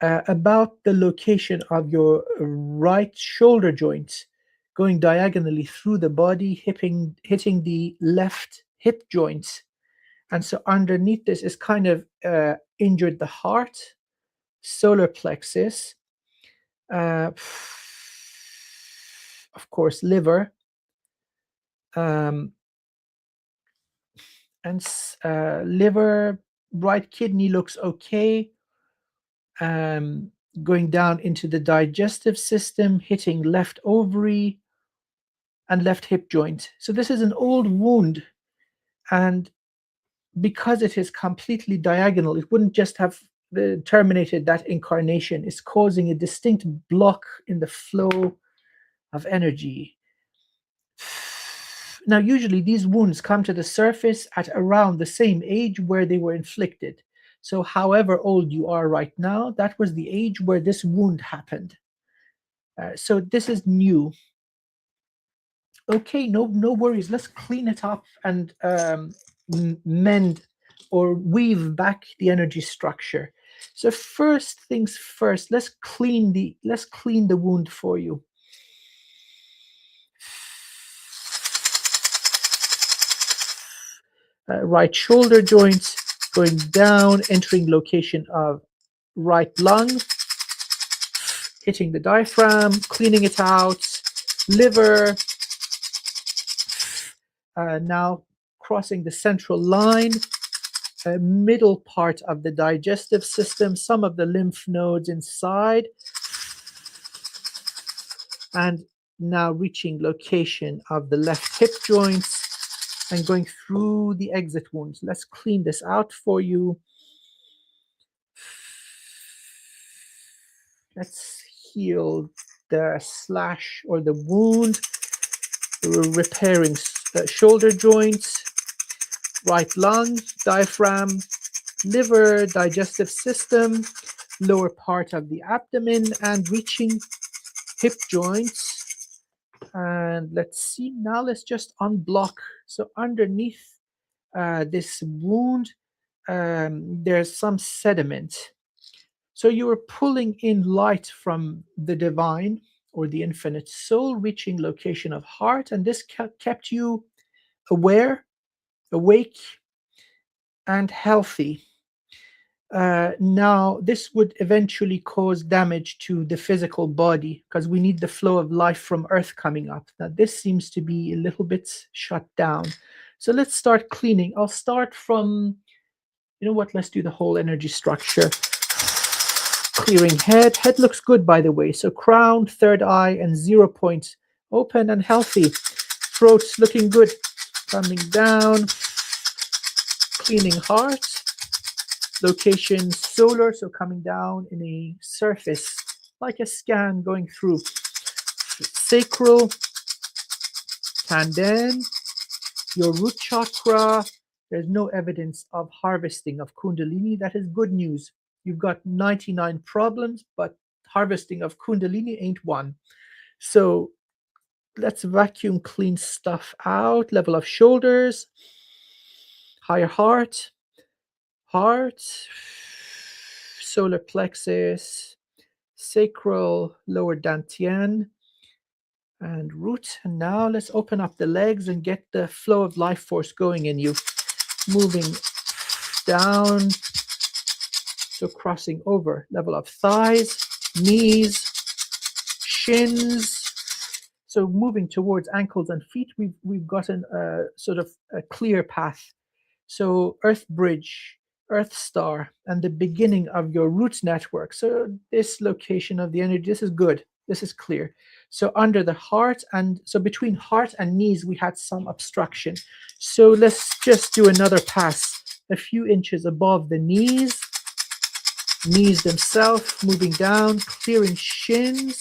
about the location of your right shoulder joint, going diagonally through the body, hitting the left hip joint. And so underneath this is kind of injured the heart, solar plexus, of course, liver, and liver, right kidney looks okay. Going down into the digestive system, hitting left ovary and left hip joint. So this is an old wound, and because it is completely diagonal, it wouldn't just have terminated that incarnation. It's causing a distinct block in the flow of energy. Now, usually these wounds come to the surface at around the same age where they were inflicted. So however old you are right now, that was the age where this wound happened. So this is new. Okay, no worries. Let's clean it up and mend or weave back the energy structure. So first things first, let's clean the wound for you. Right shoulder joints going down, entering location of right lung, hitting the diaphragm, cleaning it out, liver, now crossing the central line, middle part of the digestive system, some of the lymph nodes inside, and now reaching location of the left hip joints and going through the exit wounds. Let's clean this out for you. Let's heal the slash or the wound. We're repairing shoulder joints, right lung, diaphragm, liver, digestive system, lower part of the abdomen, and reaching hip joints. And let's see, now let's just unblock. So underneath this wound, there's some sediment. So you were pulling in light from the divine or the infinite soul, reaching location of heart, and this kept you aware, awake, and healthy. Now, this would eventually cause damage to the physical body because we need the flow of life from Earth coming up. Now, this seems to be a little bit shut down. So let's start cleaning. I'll start from, you know what, let's do the whole energy structure. Clearing head. Head looks good, by the way. So crown, third eye, and 0 point open and healthy. Throat's looking good. Coming down. Cleaning heart. Location solar, so coming down in a surface, like a scan going through. Sacral, Tanden, your root chakra. There's no evidence of harvesting of Kundalini. That is good news. You've got 99 problems, but harvesting of Kundalini ain't one. So let's vacuum clean stuff out. Level of shoulders, higher heart, solar plexus, sacral, lower dantian, and root. And now let's open up the legs and get the flow of life force going in you, moving down, so crossing over. Level of thighs, knees, shins. So moving towards ankles and feet, we've gotten a sort of a clear path. So Earth Bridge, Earth Star, and the beginning of your roots network. So this location of the energy, this is good. This is clear. So under the heart, and so between heart and knees, we had some obstruction. So let's just do another pass, a few inches above the knees themselves, moving down, clearing shins,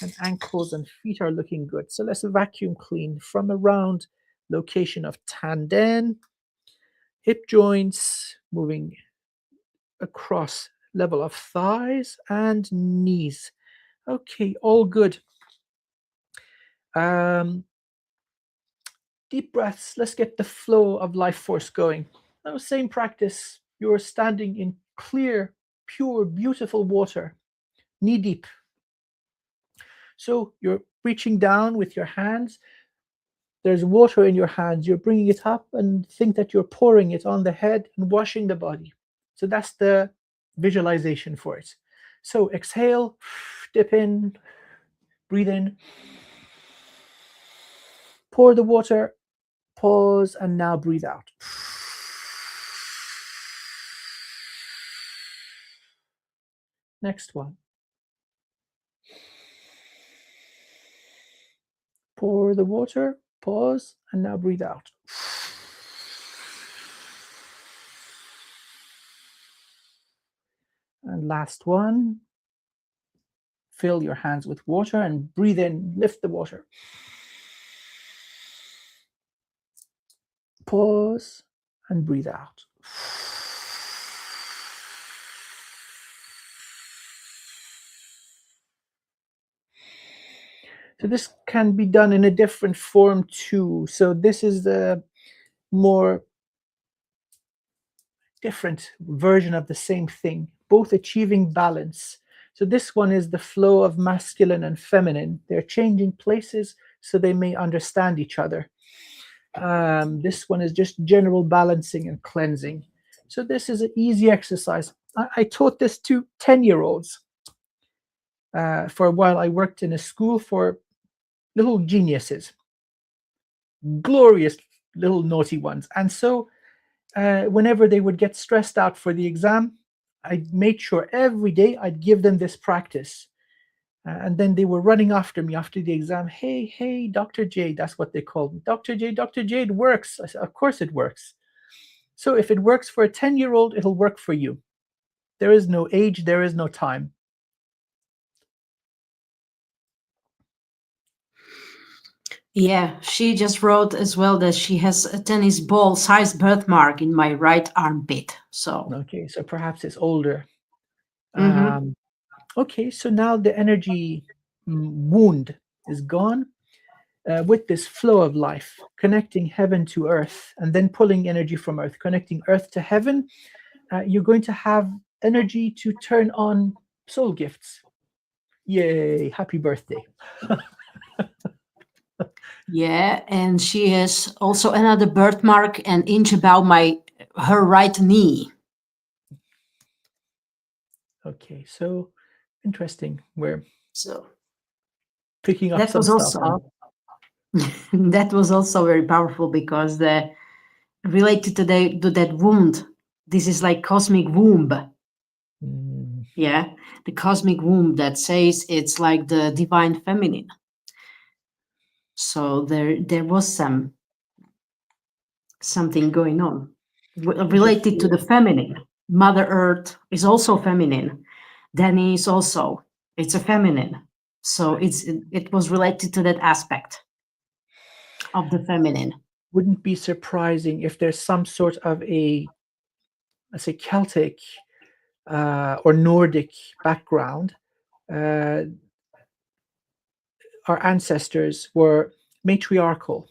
and ankles and feet are looking good. So let's vacuum clean from around location of tanden, hip joints, moving across level of thighs and knees. Okay, all good. Deep breaths. Let's get the flow of life force going. Now, same practice. You're standing in clear, pure, beautiful water, knee deep. So you're reaching down with your hands. There's water in your hands. You're bringing it up and think that you're pouring it on the head and washing the body. So that's the visualization for it. So exhale, dip in, breathe in, pour the water, pause, and now breathe out. Next one. Pour the water, pause, and now breathe out. And last one. Fill your hands with water and breathe in, lift the water. Pause and breathe out. So this can be done in a different form too. So this is the more different version of the same thing, both achieving balance. So this one is the flow of masculine and feminine. They're changing places so they may understand each other. This one is just general balancing and cleansing. So this is an easy exercise. I taught this to 10-year-olds. For a while, I worked in a school for little geniuses, glorious little naughty ones. And so whenever they would get stressed out for the exam, I made sure every day I'd give them this practice. And then they were running after me after the exam. Hey, Dr. J, that's what they called me. Dr. J, it works. I said, of course it works. So if it works for a 10-year-old, it'll work for you. There is no age, there is no time. Yeah, she just wrote as well that she has a tennis ball sized birthmark in my right armpit. So okay, so perhaps it's older. Okay, so now the energy wound is gone with this flow of life, connecting heaven to earth, and then pulling energy from earth, connecting earth to heaven. You're going to have energy to turn on soul gifts. Yay, happy birthday. yeah, and she has also another birthmark an inch above her right knee. Okay, so interesting. We're so picking up that some was stuff. Also that was also very powerful because related to that wound, this is like cosmic womb. Yeah, the cosmic womb that says it's like the divine feminine. So there was something going on related to the feminine. Mother Earth is also feminine. Danny is also, it's a feminine. So it was related to that aspect of the feminine. Wouldn't be surprising if there's some sort of a, let's say, Celtic or Nordic background uh, our ancestors were matriarchal.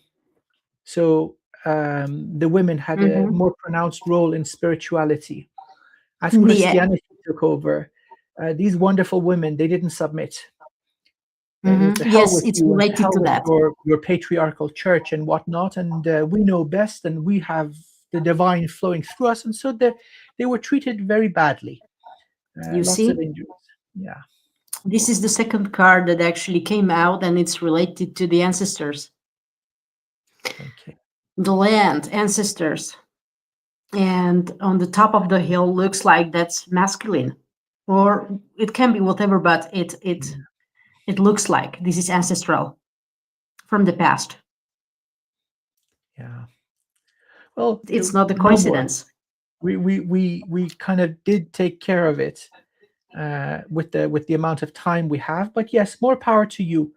So the women had a Mm-hmm. more pronounced role in spirituality. As Yeah. Christianity took over, these wonderful women, they didn't submit. To hell Yes, with it's you and to related hell to with that. your patriarchal church and whatnot. And we know best, and we have the divine flowing through us. And so they were treated very badly. You Lots of see, injuries. Yeah. this is the second card that actually came out, and it's related to the ancestors, Okay. the land, ancestors. And on the top of the hill looks like that's masculine, or it can be whatever, but it looks like this is ancestral from the past. Yeah. Well, It's not a no more. coincidence. We kind of did take care of it with the amount of time we have. But yes, more power to you.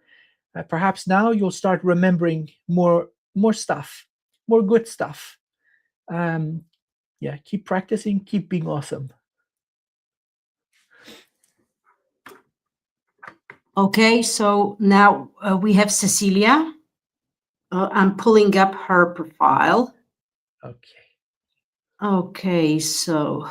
Perhaps now you'll start remembering more stuff, more good stuff. Yeah, keep practicing, keep being awesome. Okay, so now we have Cecilia. I'm pulling up her profile. Okay. Okay, so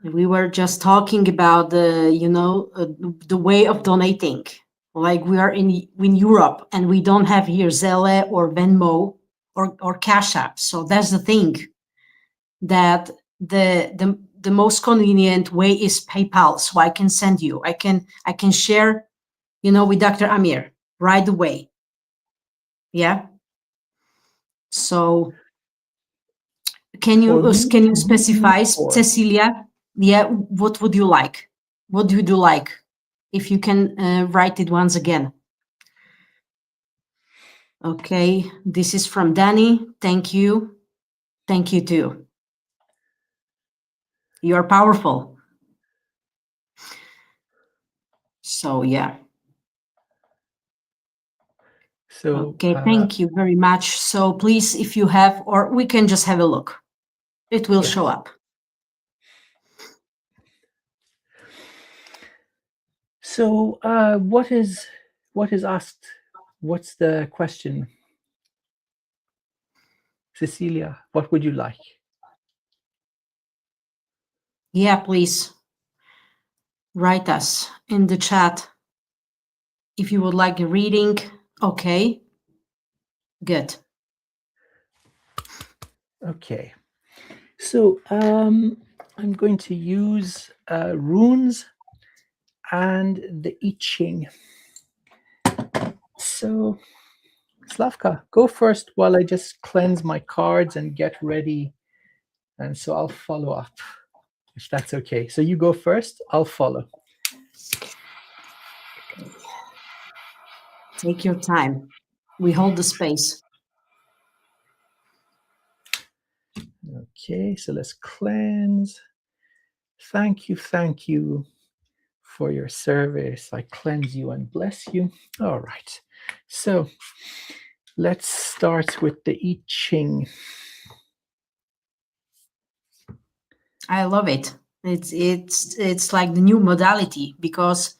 we were just talking about the way of donating. Like we are in Europe and we don't have here Zelle or Venmo or Cash App. So that's the thing, that the most convenient way is PayPal. So I can send you. I can share, with Dr. Amir right away. Yeah. So can For you me, can you specify, or Cecilia? Yeah, what would you like? What would you like? If you can write it once again. Okay, this is from Danny. Thank you. Thank you too. You are powerful. So yeah. so Okay, thank you very much. So please, if you have, or we can just have a look. It will show yes. up. So what is asked? What's the question? Cecilia, what would you like? Yeah, please write us in the chat if you would like a reading. Okay, good. Okay. So I'm going to use runes and the I Ching. So Slavka, go first while I just cleanse my cards and get ready. And so I'll follow up, if that's okay. So you go first, I'll follow. Take your time. We hold the space. Okay, so let's cleanse. Thank you for your service. I cleanse you and bless you. All right. So let's start with the I Ching. I love it. It's like the new modality, because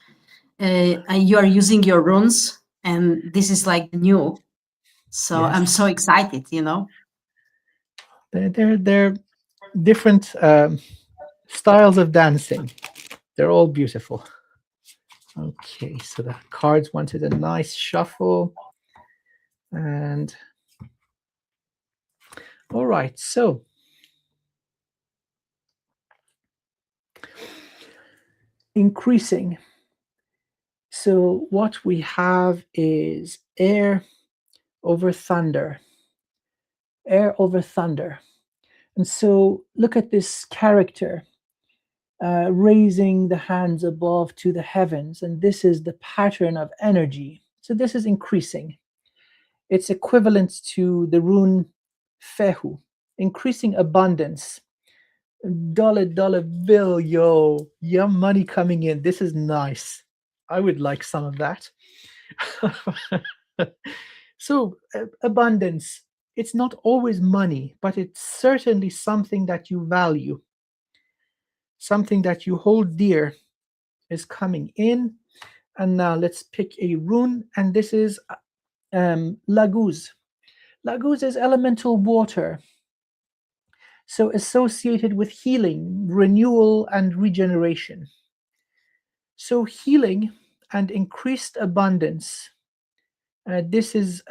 you are using your runes, and this is like the new. So Yes. I'm so excited. They're different styles of dancing. They're all beautiful. Okay, so the cards wanted a nice shuffle. And all right, so increasing. So what we have is air over thunder. Air over thunder. And so look at this character raising the hands above to the heavens. And this is the pattern of energy. So this is increasing. It's equivalent to the rune Fehu, increasing abundance. Dollar bill, yo, money coming in. This is nice. I would like some of that. So abundance, it's not always money, but it's certainly something that you value. something that you hold dear is coming in. And now let's pick a rune, and this is Laguz. Laguz is elemental water, so associated with healing, renewal, and regeneration. So healing and increased abundance. This is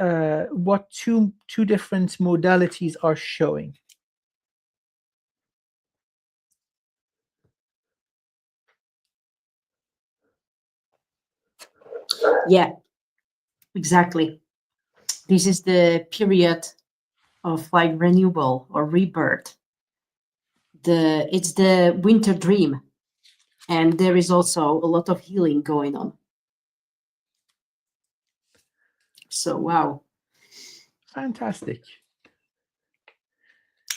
what two different modalities are showing. Yeah, exactly. This is the period of like renewal or rebirth. It's the winter dream, and there is also a lot of healing going on. So wow. Fantastic.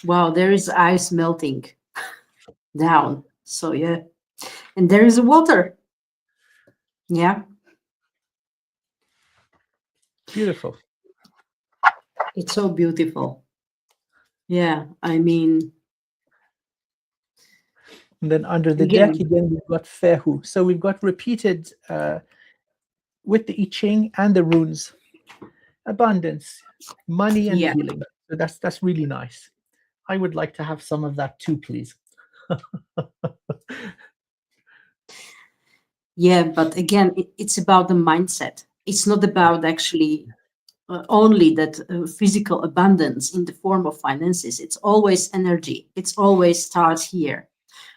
Wow, there is ice melting down. So yeah. And there is water. Yeah. Beautiful. It's so beautiful. Yeah, I mean. And then under the Again. deck again, we've got Fehu. So we've got repeated with the I Ching and the runes, abundance, money, and healing. So that's really nice. I would like to have some of that too, please. Yeah, but again, it's about the mindset. It's not about actually only that physical abundance in the form of finances. It's always energy. It's always starts here.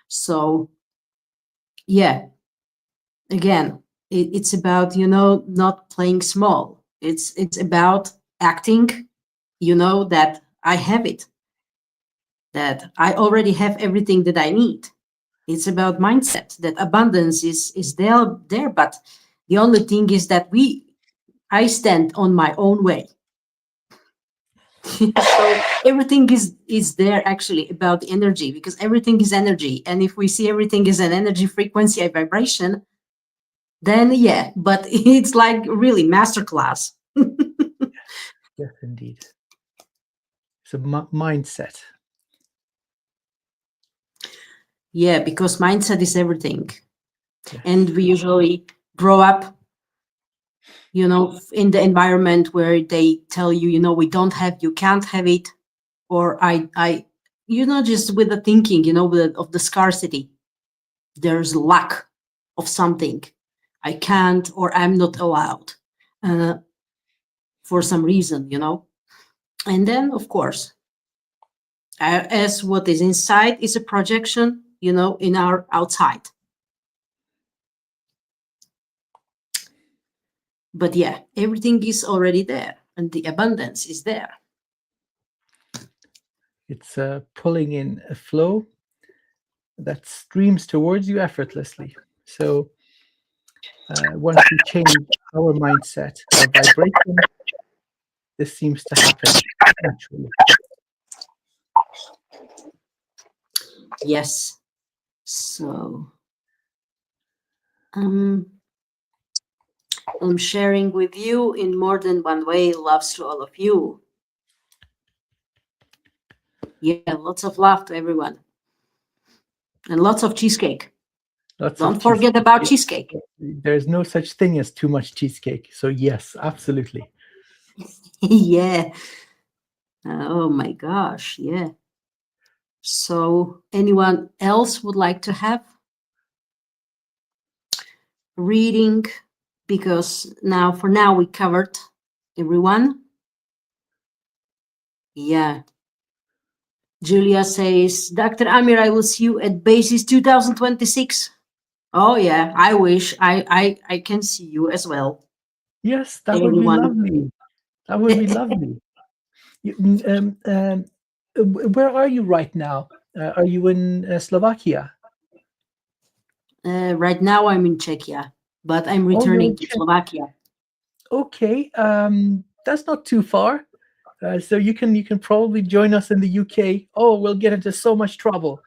So yeah, again, it's about, not playing small. It's about acting, that I have it, that I already have everything that I need. It's about mindset, that abundance is there, but the only thing is that I stand on my own way. So everything is there actually about the energy, because everything is energy. And if we see everything is an energy, frequency, a vibration, then yeah, but it's like really masterclass. Yes, indeed. It's a mindset. Yeah, because mindset is everything. Yes. And we usually grow up, in the environment where they tell you, we don't have, you can't have it. Or I just with the thinking, of the scarcity. There's lack of something. I can't, or I'm not allowed for some reason, And then, of course, as what is inside is a projection, in our outside. But yeah, everything is already there, and the abundance is there. It's pulling in a flow that streams towards you effortlessly. So once we change our mindset, our vibration, this seems to happen naturally. Yes. So I'm sharing with you in more than one way. Loves to all of you. Yeah, lots of love to everyone. And lots of cheesecake. Don't forget about cheesecake. There's no such thing as too much cheesecake. So yes, absolutely. Yeah. Oh my gosh. Yeah. So anyone else would like to have reading? Because for now we covered everyone. Yeah. Julia says, Dr. Amir, I will see you at Basis 2026. Oh yeah, I wish I can see you as well. Yes, that would be lovely. That would be lovely. Where are you right now? Are you in Slovakia? Right now I'm in Czechia, but I'm returning to Slovakia. Okay, that's not too far. So you can probably join us in the UK. Oh, we'll get into so much trouble.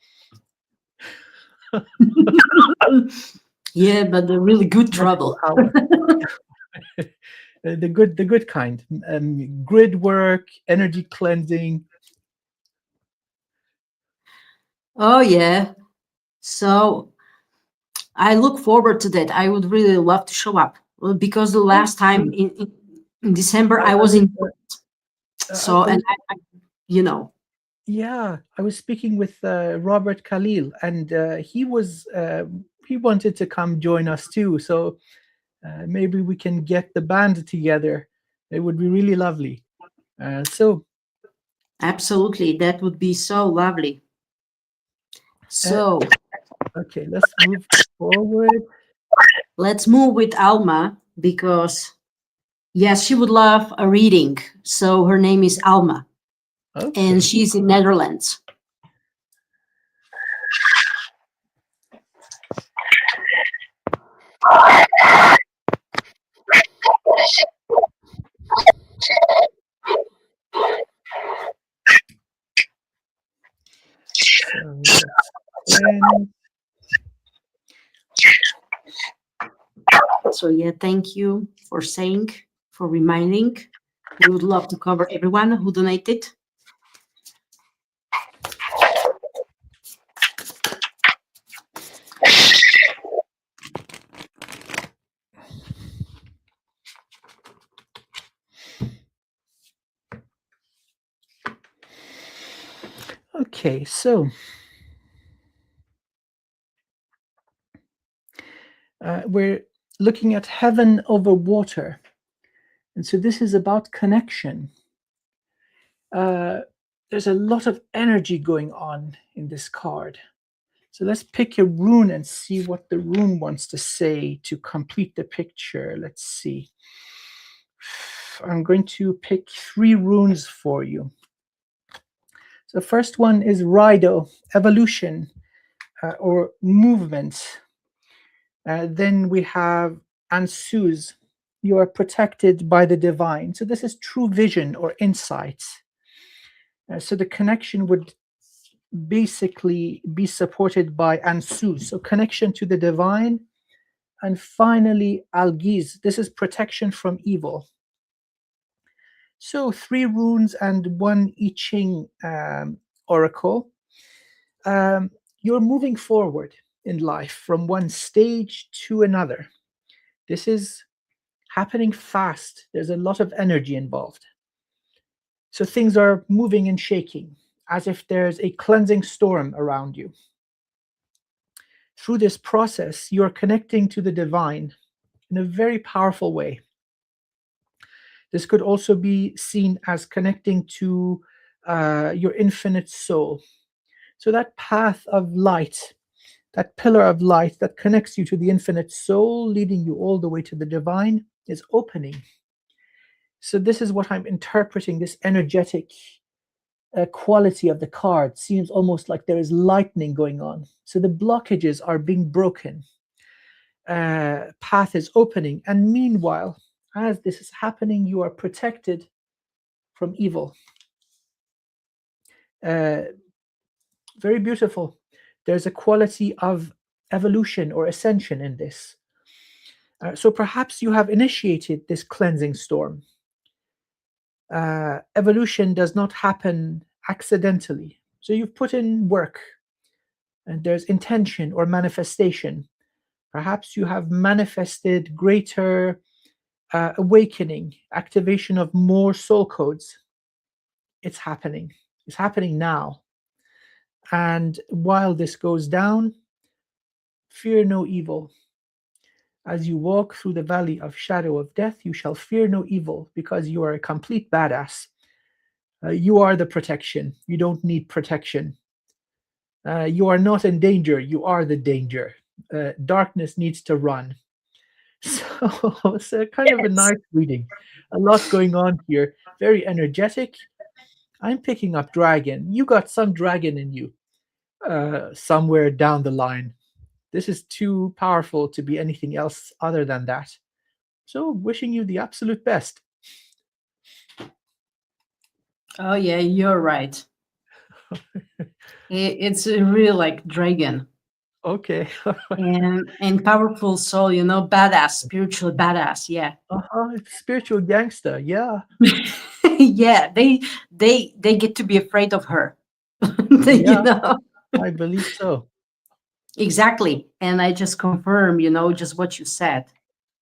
Yeah, but the really good trouble. The good kind. Grid work, energy cleansing. Oh yeah. So I look forward to that. I would really love to show up, because the last time in December I was in. So, and yeah, I was speaking with Robert Khalil, and he wanted to come join us too. So maybe we can get the band together. It would be really lovely. So absolutely, that would be so lovely. So okay, let's move forward. Let's move with Alma, because yes, she would love a reading. So her name is Alma, and she's in Netherlands. So yeah, thank you for reminding. We would love to cover everyone who donated. Okay, so we're looking at heaven over water. And so this is about connection. There's a lot of energy going on in this card. So let's pick a rune and see what the rune wants to say to complete the picture. Let's see. I'm going to pick 3 runes for you. So the first one is Rido, evolution or movement. Then we have Ansuz, you are protected by the divine. So this is true vision or insight. So the connection would basically be supported by Ansuz, so connection to the divine. And finally, Algiz, this is protection from evil. So 3 runes and 1 I Ching oracle. You're moving forward in life from one stage to another. This is happening fast. There's a lot of energy involved. So things are moving and shaking, as if there's a cleansing storm around you. Through this process, you're connecting to the divine in a very powerful way. This could also be seen as connecting to your infinite soul. So that path of light, that pillar of light that connects you to the infinite soul, leading you all the way to the divine, is opening. So this is what I'm interpreting, this energetic quality of the card. Seems almost like there is lightning going on. So the blockages are being broken. Path is opening. And meanwhile, as this is happening, you are protected from evil. Very beautiful. There's a quality of evolution or ascension in this. So perhaps you have initiated this cleansing storm. Evolution does not happen accidentally. So you've put in work, and there's intention or manifestation. Perhaps you have manifested greater awakening, activation of more soul codes. It's happening. It's happening now. And while this goes down, fear no evil. As you walk through the valley of shadow of death, you shall fear no evil, because you are a complete badass. You are the protection. You don't need protection. You are not in danger. You are the danger. Darkness needs to run. So it's kind of a nice reading. A lot going on here. Very energetic. I'm picking up dragon. You got some dragon in you somewhere down the line. This is too powerful to be anything else other than that. So wishing you the absolute best. Oh yeah, you're right. It's a real like dragon. Okay. and powerful soul, badass, spiritual badass. Yeah. It's spiritual gangster. Yeah. Yeah, they get to be afraid of her. Yeah, I believe so. Exactly. And I just confirm, just what you said,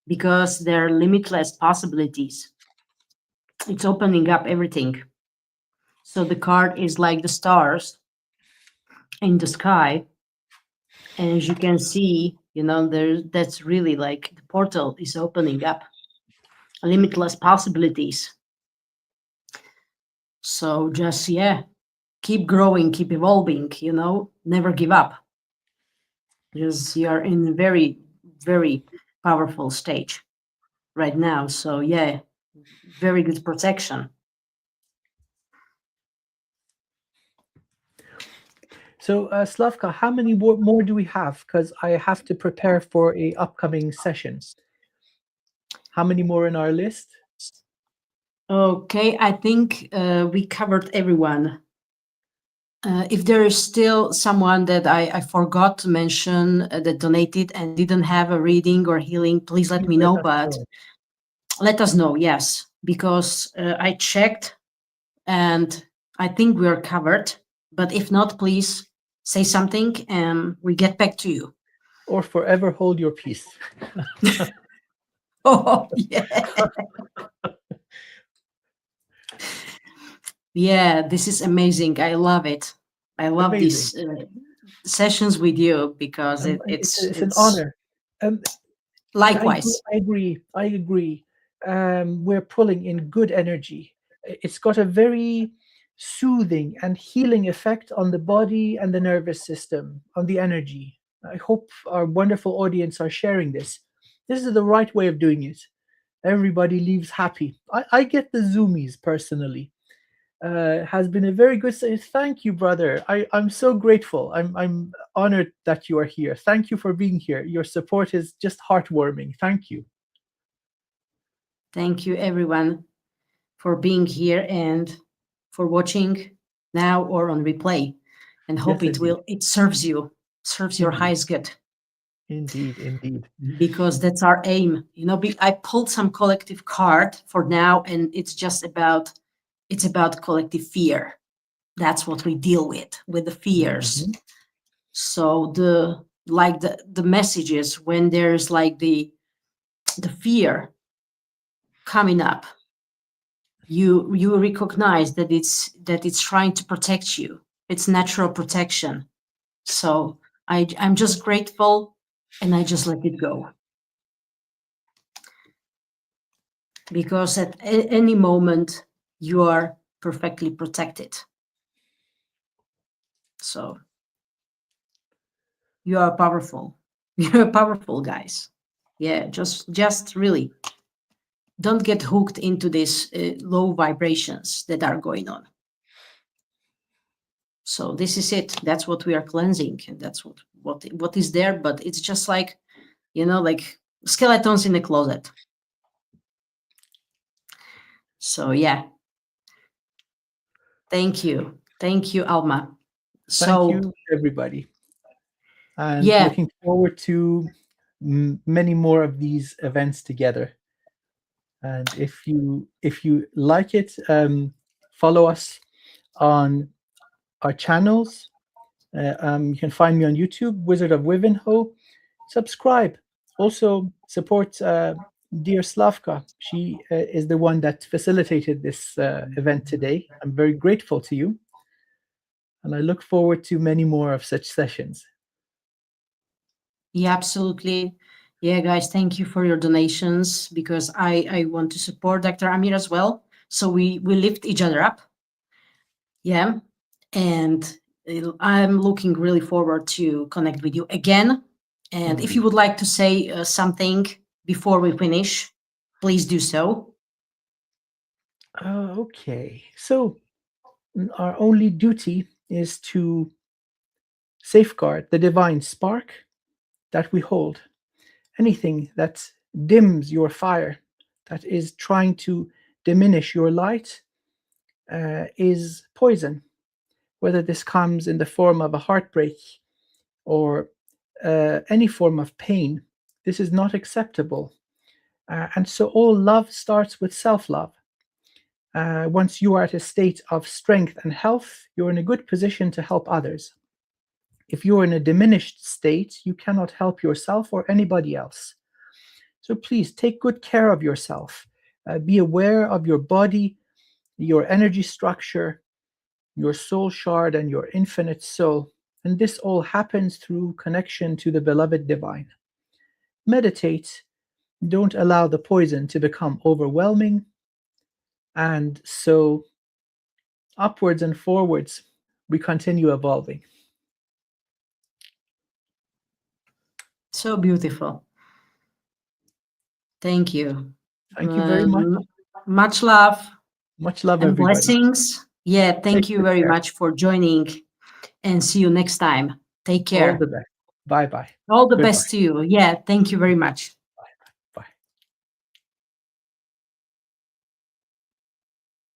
because there are limitless possibilities. It's opening up everything. So the card is like the stars in the sky. And as you can see, that's really like the portal is opening up limitless possibilities. So just, keep growing, keep evolving, never give up. Just you're in a very, very powerful stage right now. So very good protection. So, Slavka, how many more do we have? Because I have to prepare for a upcoming session. How many more in our list? Okay, I think we covered everyone. If there is still someone that I forgot to mention that donated and didn't have a reading or healing, please let me know. But let us know, yes, because I checked and I think we are covered. But if not, please say something and we get back to you. Or forever hold your peace. Oh, yeah. Yeah, this is amazing. I love it. I love these sessions with you because it's an honor. Likewise. I agree. We're pulling in good energy. It's got a very soothing and healing effect on the body and the nervous system, on the energy. I hope our wonderful audience are sharing this. This is the right way of doing it. Everybody leaves happy. I get the zoomies personally. Has been a very good. Thank you, brother. I'm so grateful. I'm honored that you are here. Thank you for being here. Your support is just heartwarming. Thank you. Thank you, everyone, for being here and for watching now or on replay. And hope it serves you, serves your highest good. Indeed. Because that's our aim. I pulled some collective card for now, and it's about collective fear. That's what we deal with the fears. Mm-hmm. So the messages when there's like the fear coming up, you recognize that it's trying to protect you. It's natural protection. So I'm just grateful, and I just let it go. Because at any moment you are perfectly protected. So you are powerful. You're powerful, guys. Yeah, just really don't get hooked into these low vibrations that are going on. So this is it. That's what we are cleansing, and that's what is there. But it's just like, like skeletons in the closet. So thank you, Alma. Thank you, everybody, and looking forward to many more of these events together. And if you like it, follow us on our channels. You can find me on YouTube, Wizard of Wivenhoe. Subscribe. Also support dear Slavka. She is the one that facilitated this event today. I'm very grateful to you, and I look forward to many more of such sessions. Yeah, absolutely. Yeah, guys, thank you for your donations, because I want to support Dr. Amir as well. So we lift each other up. Yeah. And I'm looking really forward to connect with you again. And if you would like to say something before we finish, please do so. Okay. So our only duty is to safeguard the divine spark that we hold. Anything that dims your fire, that is trying to diminish your light, is poison. Whether this comes in the form of a heartbreak or any form of pain, this is not acceptable. And so all love starts with self-love. Once you are at a state of strength and health, you're in a good position to help others. If you're in a diminished state, you cannot help yourself or anybody else. So please take good care of yourself. Be aware of your body, your energy structure, your soul shard, and your infinite soul. And this all happens through connection to the beloved divine. Meditate. Don't allow the poison to become overwhelming. And so upwards and forwards, we continue evolving. So beautiful. Thank you. Thank you very much. Much love. Much love, and everybody. blessings. Yeah, thank you very much for joining, and see you next time. Take care. All the best. Bye-bye. All the best to you. Yeah, thank you very much.